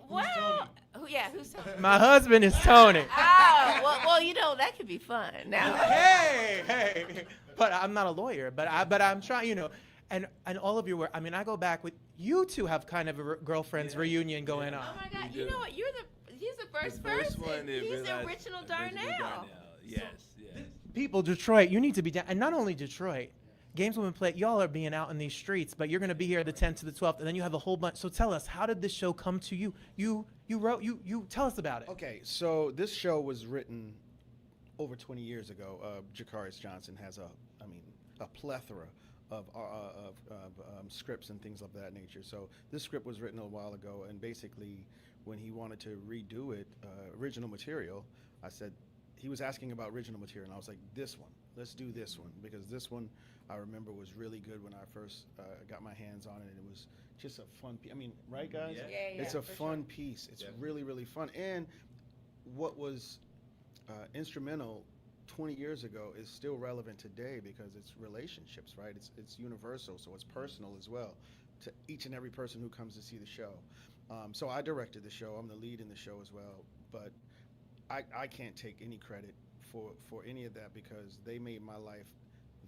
Well, who's Tony? My husband is Tony. Oh, well, that could be fun. Now, Hey. But I'm not a lawyer. But I'm trying. And all of you were. I mean, I go back with you two have kind of a girlfriends reunion going on. oh my God, you know what? He's the first first person. one that He's the realized- original original Darnell. Yes, yes. People, Detroit, you need to be down. And not only Detroit, games will be played. Y'all are being out in these streets, but you're going to be here the 10th to the 12th, and then you have a whole bunch. So tell us, how did this show come to you? You tell us about it. Okay, so this show was written over 20 years ago. Jakarius Johnson has a plethora of scripts and things of that nature. So this script was written a while ago, and basically, when he wanted to redo it, original material, I said, he was asking about original material, and I was like, this one, let's do this one, because this one I remember was really good when I first got my hands on it, and it was just a fun piece. I mean, right, guys? Yeah. It's a fun piece. It's really, really fun. And what was instrumental 20 years ago is still relevant today because it's relationships, right? It's universal, so it's personal as well to each and every person who comes to see the show. So I directed the show. I'm the lead in the show as well, but I can't take any credit for any of that because they made my life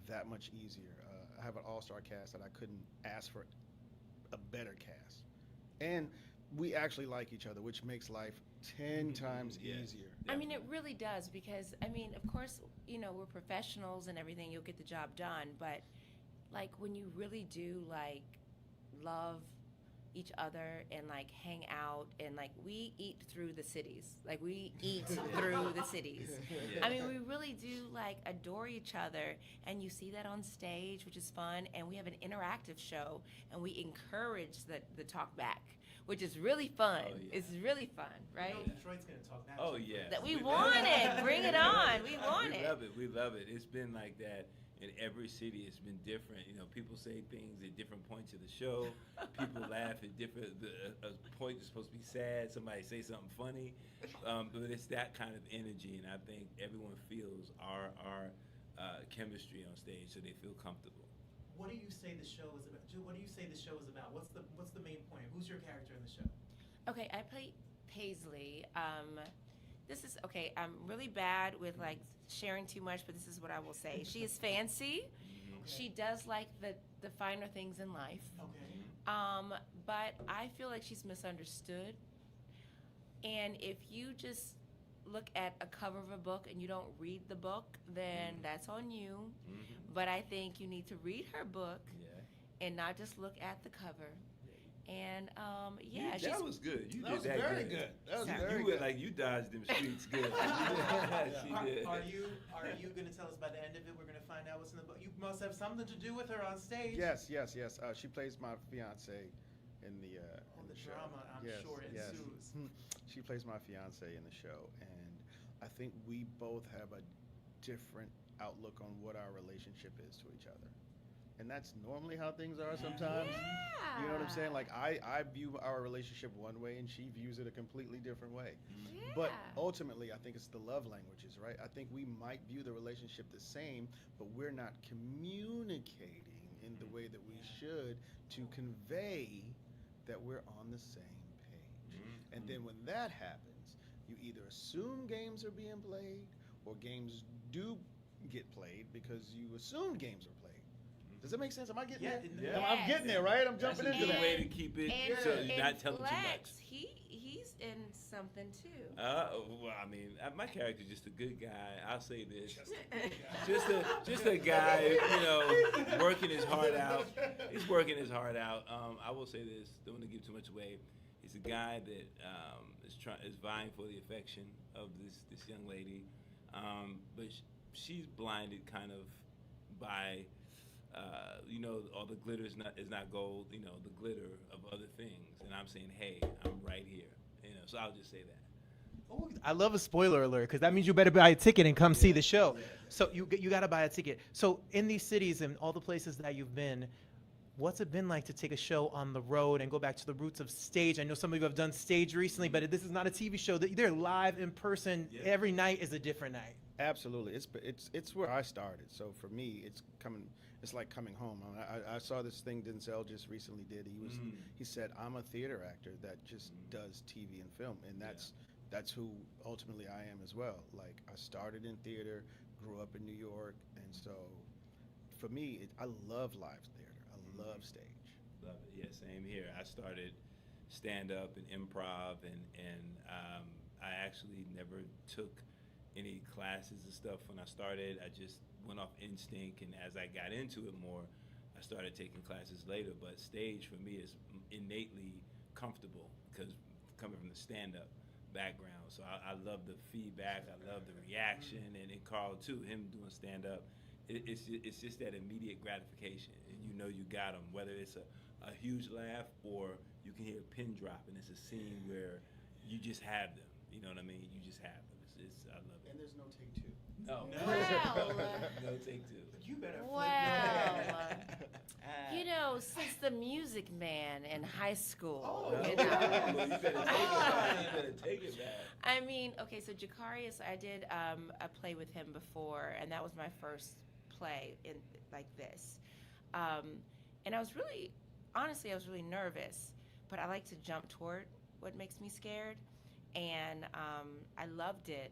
that much easier. I have an all-star cast that I couldn't ask for a better cast. And we actually like each other, which makes life 10 times easier. I mean, it really does because, of course, we're professionals and everything. You'll get the job done. But, like, when you really do, like, love each other and, like, hang out and, like, we eat through the cities. Like, we eat through the cities. I mean, we really do, like, adore each other. And you see that on stage, which is fun. And we have an interactive show. And we encourage the talk back, which is really fun. Oh, yeah. It's really fun, right? Detroit's going to talk back. Oh, yeah. That we want it. Bring it on. We want We it. love it. We love it. It's been like that in every city. It's been different. People say things at different points of the show. People laugh at different. A point is supposed to be sad. Somebody say something funny, but it's that kind of energy, and I think everyone feels our chemistry on stage, so they feel comfortable. What do you say the show is about? What do you say the show is about? What's the main point? Who's your character in the show? Okay, I play Paisley. This is okay. I'm really bad with like sharing too much, but this is what I will say. She is fancy. She does like the finer things in life. Okay. But I feel like she's misunderstood. And if you just look at a cover of a book and you don't read the book, then that's on you. But I think you need to read her book and not just look at the cover. And That was good. You That did was that very good. good. That was Sorry. very You good. were like you dodged them streets good. She did. Are you going to tell us by the end of it? We're going to find out what's in the book. You must have something to do with her on stage. Yes. She plays my fiance in the show. Drama, I'm sure ensues. She plays my fiance in the show, and I think we both have a different outlook on what our relationship is to each other. And that's normally how things are sometimes. Yeah. You know what I'm saying? Like I view our relationship one way and she views it a completely different way. But ultimately, I think it's the love languages, right? I think we might view the relationship the same, but we're not communicating in the way that we should to convey that we're on the same page. And then when that happens, you either assume games are being played or games do get played because you assume games are played. Does that make sense? Am I getting there? Yeah. I'm getting there, right? I'm That's jumping a into good that. way to keep it so you're not telling too much. Flex, he's in something too. Well, I mean, my character's just a good guy. I'll say this: just a guy, working his heart out. He's working his heart out. I will say this: don't want to give too much away. He's a guy that is vying for the affection of this young lady, but she's blinded kind of by. All the glitter is not gold. The glitter of other things, and I'm saying, hey, I'm right here. So I'll just say that. Oh, I love a spoiler alert because that means you better buy a ticket and come see the show. So you got to buy a ticket. So in these cities and all the places that you've been, what's it been like to take a show on the road and go back to the roots of stage? I know some of you have done stage recently, but this is not a TV show. They're live in person. Every night is a different night. Absolutely, it's where I started. So for me, it's like coming home. I saw this thing Denzel just recently did. He said, I'm a theater actor that just does TV and film, and that's who ultimately I am as well. Like, I started in theater, grew up in New York, and so for me, I love live theater. I love stage. Love it. Yeah, same here. I started stand up and improv, and I actually never took any classes and stuff when I started. I just went off instinct, and as I got into it more, I started taking classes later. But stage for me is innately comfortable because coming from the stand-up background, so I love the feedback, I love the reaction, and Carl too, him doing stand-up, it's just that immediate gratification, and you know you got him, whether it's a huge laugh or you can hear a pin drop, and it's a scene where you just have them. You know what I mean? You just have them. I love it. And there's no take two. No. Well, No take two. You better you know, since the Music Man in high school, No, you know. you better take it back. You better take it back. I mean, okay, so Jacarius, I did a play with him before, and that was my first play in like this. And I was really, honestly, I was really nervous, but I like to jump toward what makes me scared, and I loved it,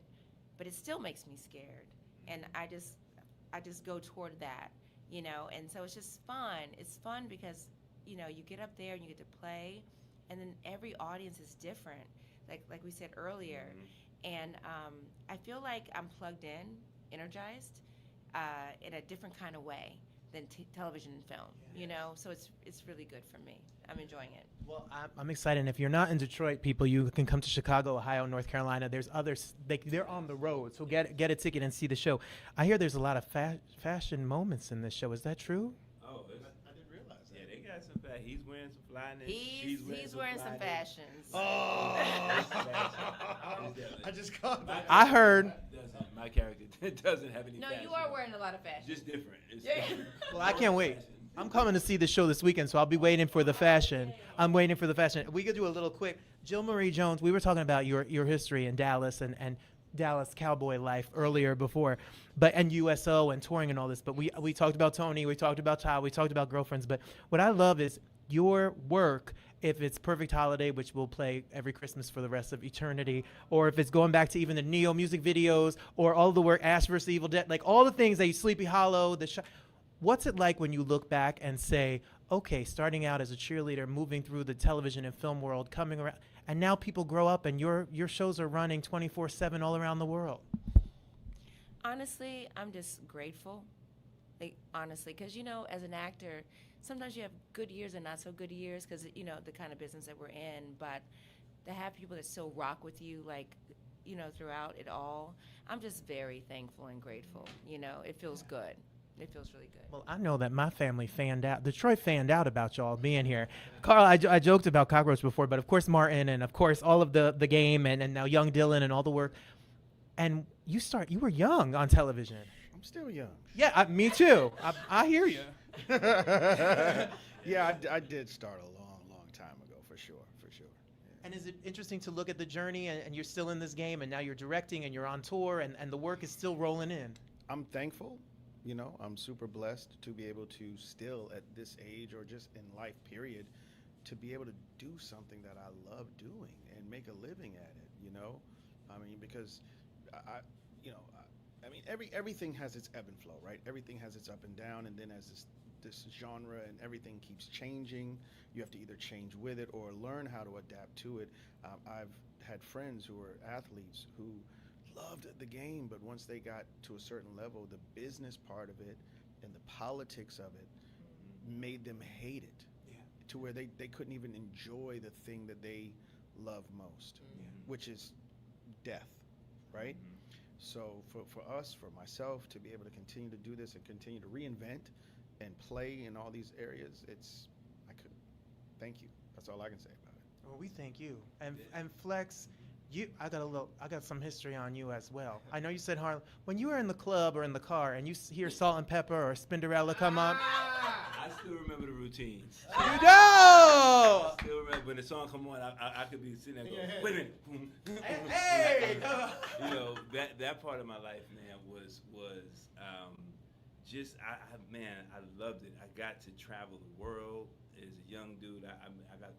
but it still makes me scared, and I just go toward that, you know, and so it's just fun. It's fun because, you know, you get up there and you get to play, and then every audience is different, like we said earlier, and I feel like I'm plugged in, energized, in a different kind of way than television and film, you know, so it's really good for me. I'm enjoying it. Well, I'm excited. And if you're not in Detroit, people, you can come to Chicago, Ohio, North Carolina. There's others. They're on the road, so get a ticket and see the show. I hear there's a lot of fashion moments in this show. Is that true? Oh, I didn't realize that. yeah, they got some fashion. He's wearing some flyness. He's wearing some fashions. Oh, Fashion. I just caught that. I heard. My character doesn't have any No, fashion. you are wearing a lot of fashion. Just different. It's Yeah. different. Well, I can't wait. I'm coming to see the show this weekend, so I'll be waiting for the fashion. I'm waiting for the fashion. We could do a little quick. Jill Marie Jones, we were talking about your history in Dallas and Dallas cowboy life earlier before, and USO and touring and all this. But we talked about Tony, we talked about Child, we talked about Girlfriends. But what I love is your work. If it's Perfect Holiday, which we'll play every Christmas for the rest of eternity, or if it's going back to even the Neo music videos, or all the work, Ash vs. Evil Dead, like all the things that you, Sleepy Hollow, what's it like when you look back and say, okay, starting out as a cheerleader, moving through the television and film world, coming around, and now people grow up and your shows are running 24/7 all around the world? Honestly, I'm just grateful. Like, honestly, because, you know, as an actor, sometimes you have good years and not so good years because, you know, the kind of business that we're in. But to have people that still rock with you, like, you know, throughout it all, I'm just very thankful and grateful. You know, it feels good. It feels really good. Well, I know that my family Detroit fanned out about y'all being here. Carl, I joked about Cockroach before, but of course Martin and of course all of the game and now young Dylan and all the work. And you were young on television. I'm still young. Yeah, me too. I hear you. Yeah, I did start a long time ago, for sure. Yeah. And is it interesting to look at the journey and you're still in this game and now you're directing and you're on tour and the work is still rolling in? I'm thankful. You know, I'm super blessed to be able to still at this age or just in life period to be able to do something that I love doing and make a living at it, you know? I mean, because everything has its ebb and flow, right? Everything has its up and down, and then as this genre and everything keeps changing, you have to either change with it or learn how to adapt to it. I've had friends who are athletes who loved the game, but once they got to a certain level, the business part of it and the politics of it made them hate it, to where they couldn't even enjoy the thing that they love most, which is death, right? So for us, for myself, to be able to continue to do this and continue to reinvent and play in all these areas, thank you. That's all I can say about it. Well, we thank you. And Flex, I got some history on you as well. I know you said Harlem. When you were in the club or in the car and you hear Salt and Pepper or Spinderella come up, I still remember the routines. You know. I still remember when the song come on. I could be sitting there going, wait a minute. Hey, come on. You know, that part of my life, man, was just man, I loved it. I got to travel the world as a young dude. I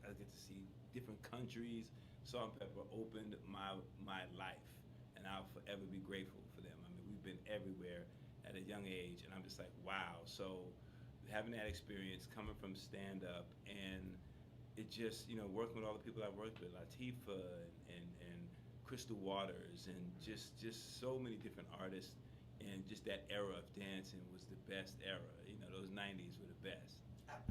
get to see different countries. Salt and Pepper opened my life, and I'll forever be grateful for them. I mean, we've been everywhere at a young age, and I'm just like, wow. So having that experience, coming from stand up, and it just, you know, working with all the people I worked with, Latifah and Crystal Waters, and just so many different artists, and just that era of dancing was the best era. You know, those 90s were the best.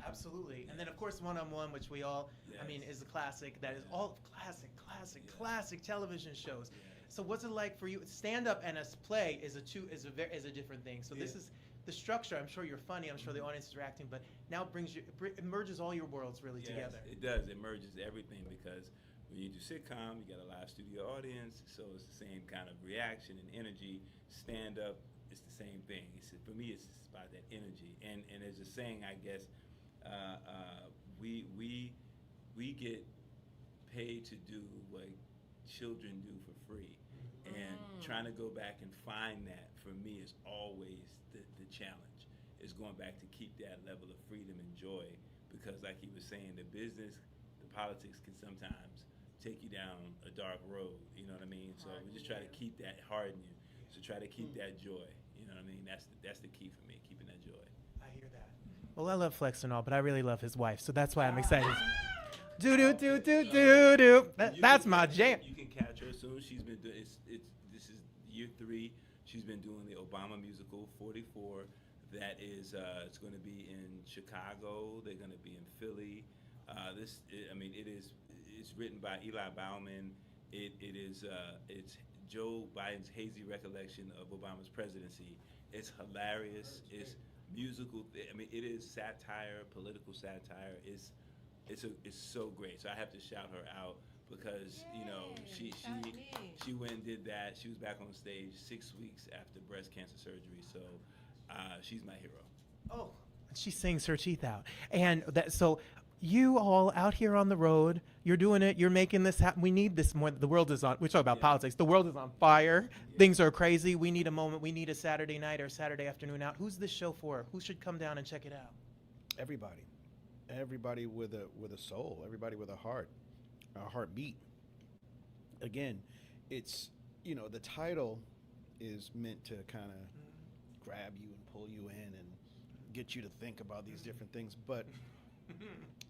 Absolutely. And then, of course, One-on-One, which we all, I mean, is a classic. That is all classic television shows. Yes. So what's it like for you? Stand up and a play is a different thing. So this is the structure. I'm sure you're funny. I'm sure the audience is reacting, but now it merges all your worlds really together. It does. It merges everything, because when you do sitcom, you got a live studio audience, so it's the same kind of reaction and energy. Stand up, it's the same thing. For me, it's about that energy. And there's a saying, I guess, we get paid to do what children do for free. And trying to go back and find that, for me, is always the challenge, is going back to keep that level of freedom and joy, because like he was saying, the business, the politics can sometimes take you down a dark road, you know what I mean? So we just try to keep that harden you. So try to keep that joy, you know what I mean? That's the key for me, keeping that joy. I hear that. Well, I love Flex and all, but I really love his wife, so that's why I'm excited. Do. That's my jam. You can catch her soon. She's been doing this is year 3. She's been doing the Obama musical 44. That is it's going to be in Chicago. They're going to be in Philly. It's written by Eli Bauman. It's Joe Biden's hazy recollection of Obama's presidency. It's hilarious. It's musical. I mean, it is satire, political satire. It's so great. So I have to shout her out, because you know she went and did that. She was back on stage 6 weeks after breast cancer surgery. So she's my hero. Oh, she sings her teeth out, and so. You all out here on the road, you're doing it, you're making this happen. We need this more. The world is on, we talk about politics. The world is on fire. Things are crazy. We need a moment. We need a Saturday night or Saturday afternoon out. Who's this show for? Who should come down and check it out? Everybody with a soul, everybody with a heartbeat. Again, it's, you know, the title is meant to kind of grab you and pull you in and get you to think about these different things, but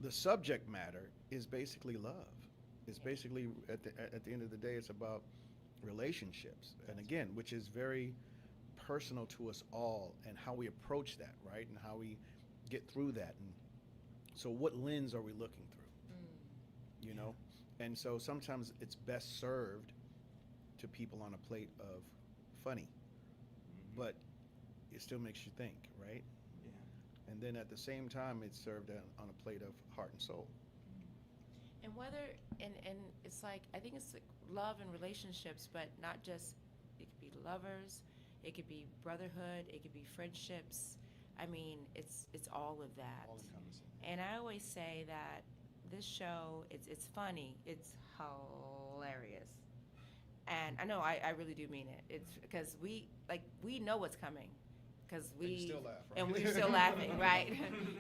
the subject matter is basically love. It's basically, at the end of the day, it's about relationships, and again, which is very personal to us all, and how we approach that, right, and how we get through that. And so what lens are we looking through? You know, and so sometimes it's best served to people on a plate of funny, but it still makes you think, right? And then at the same time, it's served on a plate of heart and soul. And and it's like, I think it's like love and relationships, but not just, it could be lovers, it could be brotherhood, it could be friendships. I mean, it's all of that. All encompassing. And I always say that this show, it's funny, it's hilarious. And I know, I really do mean it. It's because we know what's coming. Because we still laugh, right? and we're still laughing, right?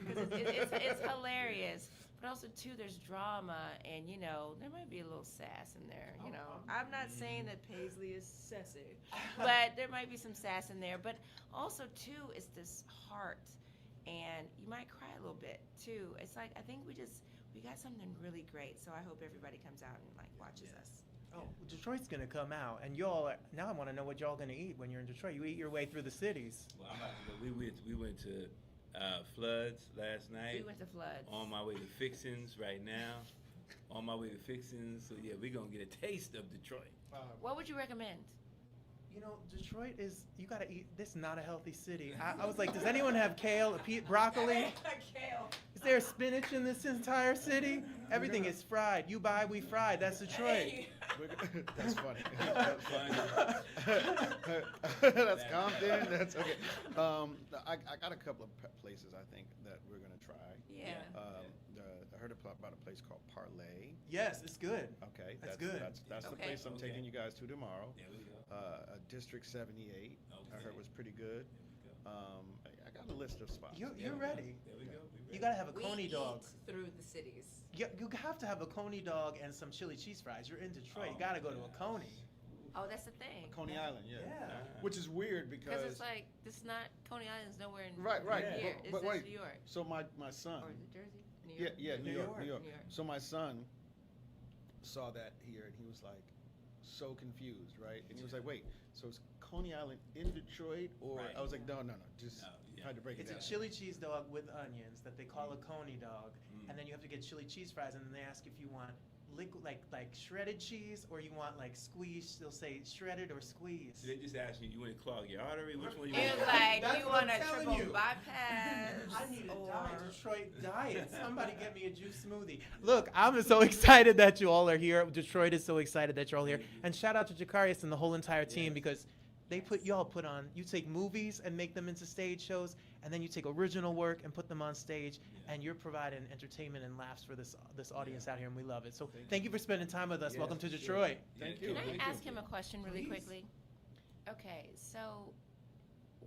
Because it's hilarious, but also too, there's drama, and you know, there might be a little sass in there. You know, I'm not saying that Paisley is sassy, but there might be some sass in there. But also too, it's this heart, and you might cry a little bit too. It's like, I think we got something really great. So I hope everybody comes out and like watches us. Oh, Detroit's gonna come out, and y'all. Now I want to know what y'all gonna eat when you're in Detroit. You eat your way through the cities. Well, I'm about to go. We went to Floods last night. We went to Floods. On my way to Fixins right now. On my way to Fixins. So yeah, we're gonna get a taste of Detroit. What would you recommend? You know, Detroit is, you gotta eat. This is not a healthy city. I was like, does anyone have kale, broccoli? Kale. Is there spinach in this entire city? Everything is fried. You buy, we fried. That's Detroit. That's funny. That's funny. That's Compton. That's okay. I got a couple of places I think that we're gonna try. Yeah. I heard about a place called Parlay. Yes, it's good. Okay, That's good. That's the Okay. place I'm Okay. taking you guys to tomorrow. There we go. District 78. I Okay. heard was pretty good. There we go. I got a list of spots. You're There we go. ready. There we go. You gotta have a We coney eat dog. through the cities. You have to have a coney dog and some chili cheese fries. You're in Detroit. You Oh, gotta go to a yes. coney. Oh, that's the thing. Coney Island, yeah. Yeah. Which is weird Because because it's like this not Coney Island's nowhere in right. here. But It's just wait, New York so my son. or is it Jersey? New Yeah, York. yeah, New New York, York. New York. New York. So my son saw that here and he was like so confused, right? And he was like, "Wait, so it's Coney Island in Detroit?" Or Right. I was like, "No, just No, yeah. had to break It's it a down." chili cheese dog with onions that they call a coney dog, Mm. and then you have to get chili cheese fries, and then they ask if you want liquid, like shredded cheese, or you want like squeezed. They'll say shredded or squeezed. So they just asked you want to clog your artery? Which one you It want? was like, That's you what want I'm a telling triple you. bypass? I need a or... Detroit diet. Somebody get me a juice smoothie. Look, I'm so excited that you all are here. Detroit is so excited that you're all here. And shout out to Jakarius and the whole entire team Yes. because you take movies and make them into stage shows, and then you take original work and put them on stage, Yeah. and you're providing entertainment and laughs for this audience out here, and we love it. So Thank thank you for spending time with us. Yes, Welcome to sure. Detroit. Thank Yeah, you. Can thank I you. ask him a question really Please. quickly? Okay, so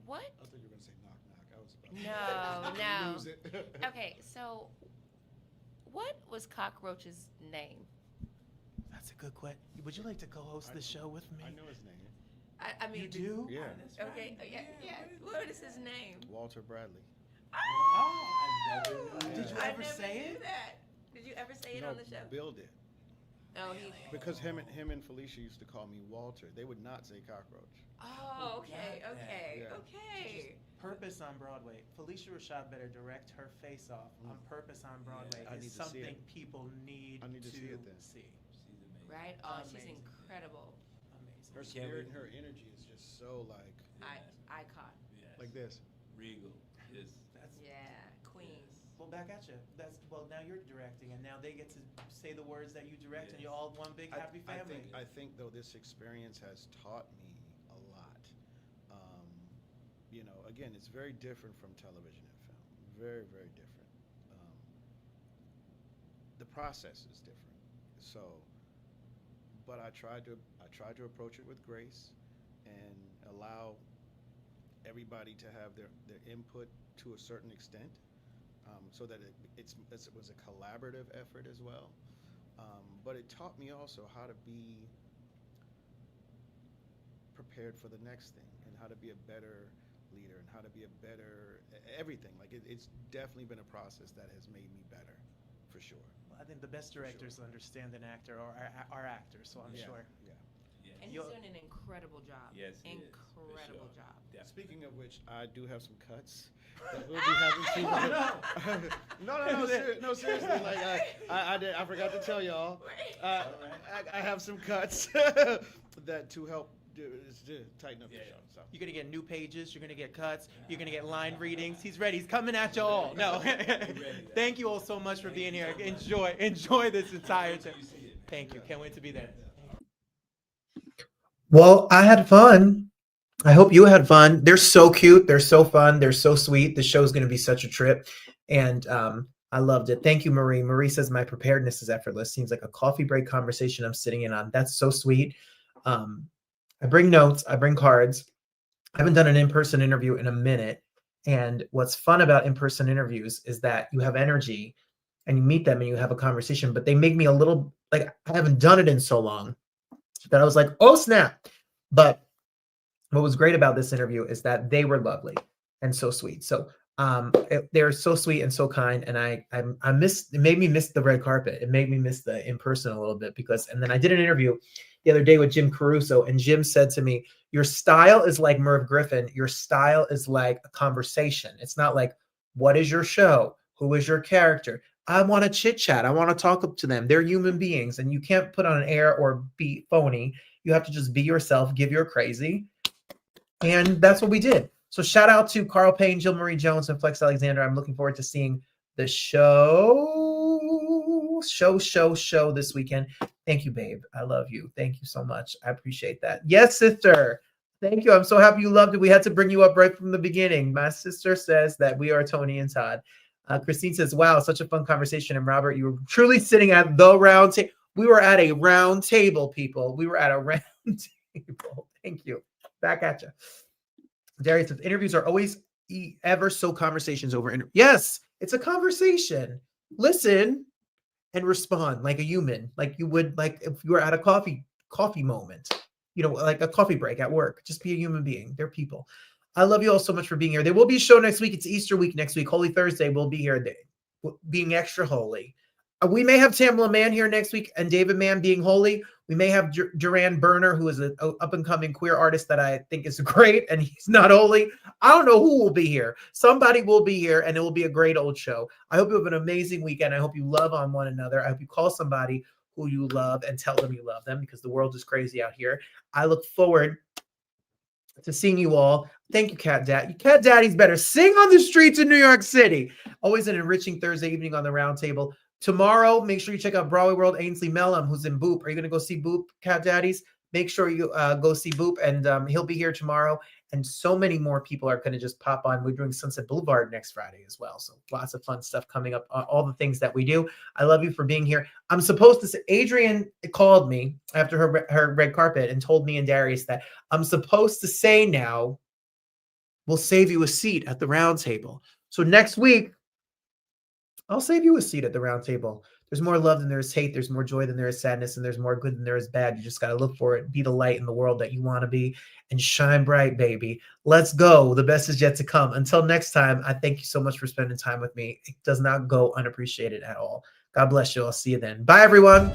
what? I thought you were gonna say knock knock. I was about No, no. lose it. Okay, so what was Cockroach's name? That's a good question. Would you like to co-host the show with me? I know his name. I mean, You do? Yeah, That's right. Okay, yeah. What is his name? Walter Bradley. I never knew Did that. you I ever never say knew it? that. Did you ever say it No, on the show? Bill did. Oh, he. Because him and Felicia used to call me Walter. They would not say cockroach. Oh, okay, got that. okay, Yeah. okay. Purpose on Broadway. Felicia Rashad better direct her face off on Purpose on Broadway. I is need to see something it. people need I need to see it then. see. She's amazing. Right? Oh, she's Amazing. incredible. Amazing. Her Can't spirit wait. and her energy is just so like Icon. Yes. like this. Regal. Yes. That's Yeah, queen. well, back at you. Now you're directing, and now they get to say the words that you direct, and you're all one big happy family. I think though this experience has taught me a lot. Again, it's very different from television and film. Very, very different. The process is different. So, but I tried to approach it with grace and allow everybody to have their input to a certain extent, so that it was a collaborative effort as well. But it taught me also how to be prepared for the next thing and how to be a better leader and how to be a better everything. Like it's definitely been a process that has made me better, for sure. I think the best directors understand an actor or are actors, so I'm Yeah, sure. Yeah. Yes. And he's doing an incredible job. Yes, he is, for Incredible sure. job. Definitely. Speaking of which, I do have some cuts that we'll be having to. No, seriously. Like I forgot to tell y'all. I have some cuts that to help to tighten up the Yeah. show. So. You're gonna get new pages. You're gonna get cuts. You're gonna get line readings. He's ready. He's coming at you all. No. Thank you all so much for being here. Enjoy this entire time. Thank you. Can't wait to be there. Well, I had fun. I hope you had fun. They're so cute. They're so fun. They're so sweet. The show's going to be such a trip. And I loved it. Thank you, Marie. Marie says, my preparedness is effortless. Seems like a coffee break conversation I'm sitting in on. That's so sweet. I bring notes. I bring cards. I haven't done an in-person interview in a minute. And what's fun about in-person interviews is that you have energy and you meet them and you have a conversation, but they make me a little, like, I haven't done it in so long that I was like, oh, snap. But what was great about this interview is that they were lovely and so sweet. So they're so sweet and so kind. And I missed, it made me miss the red carpet. It made me miss the in-person a little bit and then I did an interview the other day with Jim Caruso, and Jim said to me, your style is like Merv Griffin. Your style is like a conversation. It's not like, what is your show? Who is your character? I want to chit chat. I want to talk to them. They're human beings, and you can't put on an air or be phony. You have to just be yourself, give your crazy. And that's what we did. So shout out to Carl Payne, Jill Marie Jones, and Flex Alexander. I'm looking forward to seeing the show. show this weekend. Thank you, babe. I love you. Thank you so much. I appreciate that. Yes, sister. Thank you. I'm so happy you loved it. We had to bring you up right from the beginning. My sister says that we are Tony and Todd. Christine says, wow, such a fun conversation. And Robert, you were truly sitting at the round table. We were at a round table, people. We were at a round table. Thank you. Back at you. Darius says, interviews are always ever so conversations over. Yes, it's a conversation. Listen and respond like a human, like you would, like if you were at a coffee moment, like a coffee break at work. Just be a human being. They're people. I love you all so much for being here. There will be a show next week. It's Easter week next week. Holy Thursday, we'll be here being extra holy. We may have Tamla Mann here next week and David Mann being holy. We may have Duran Burner, who is an up-and-coming queer artist that I think is great, and he's not holy. I don't know who will be here. Somebody will be here, and it will be a great old show. I hope you have an amazing weekend. I hope you love on one another. I hope you call somebody who you love and tell them you love them, because the world is crazy out here. I look forward to seeing you all. Thank you, Cat Daddy. Cat Daddy's better sing on the streets in New York City. Always an enriching Thursday evening on the round table. Tomorrow, make sure you check out Broadway World. Ainsley Mellum, who's in Boop. Are you going to go see Boop, Cat Daddies? Make sure you go see Boop, and he'll be here tomorrow. And so many more people are going to just pop on. We're doing Sunset Boulevard next Friday as well. So lots of fun stuff coming up, all the things that we do. I love you for being here. I'm supposed to say, Adrian called me after her red carpet and told me and Darius that I'm supposed to say now, we'll save you a seat at the round table. So next week, I'll save you a seat at the round table. There's more love than there is hate. There's more joy than there is sadness, and there's more good than there is bad. You just got to look for it, be the light in the world that you want to be, and shine bright, baby. Let's go. The best is yet to come. Until next time, I thank you so much for spending time with me. It does not go unappreciated at all. God bless you. I'll see you then. Bye, everyone.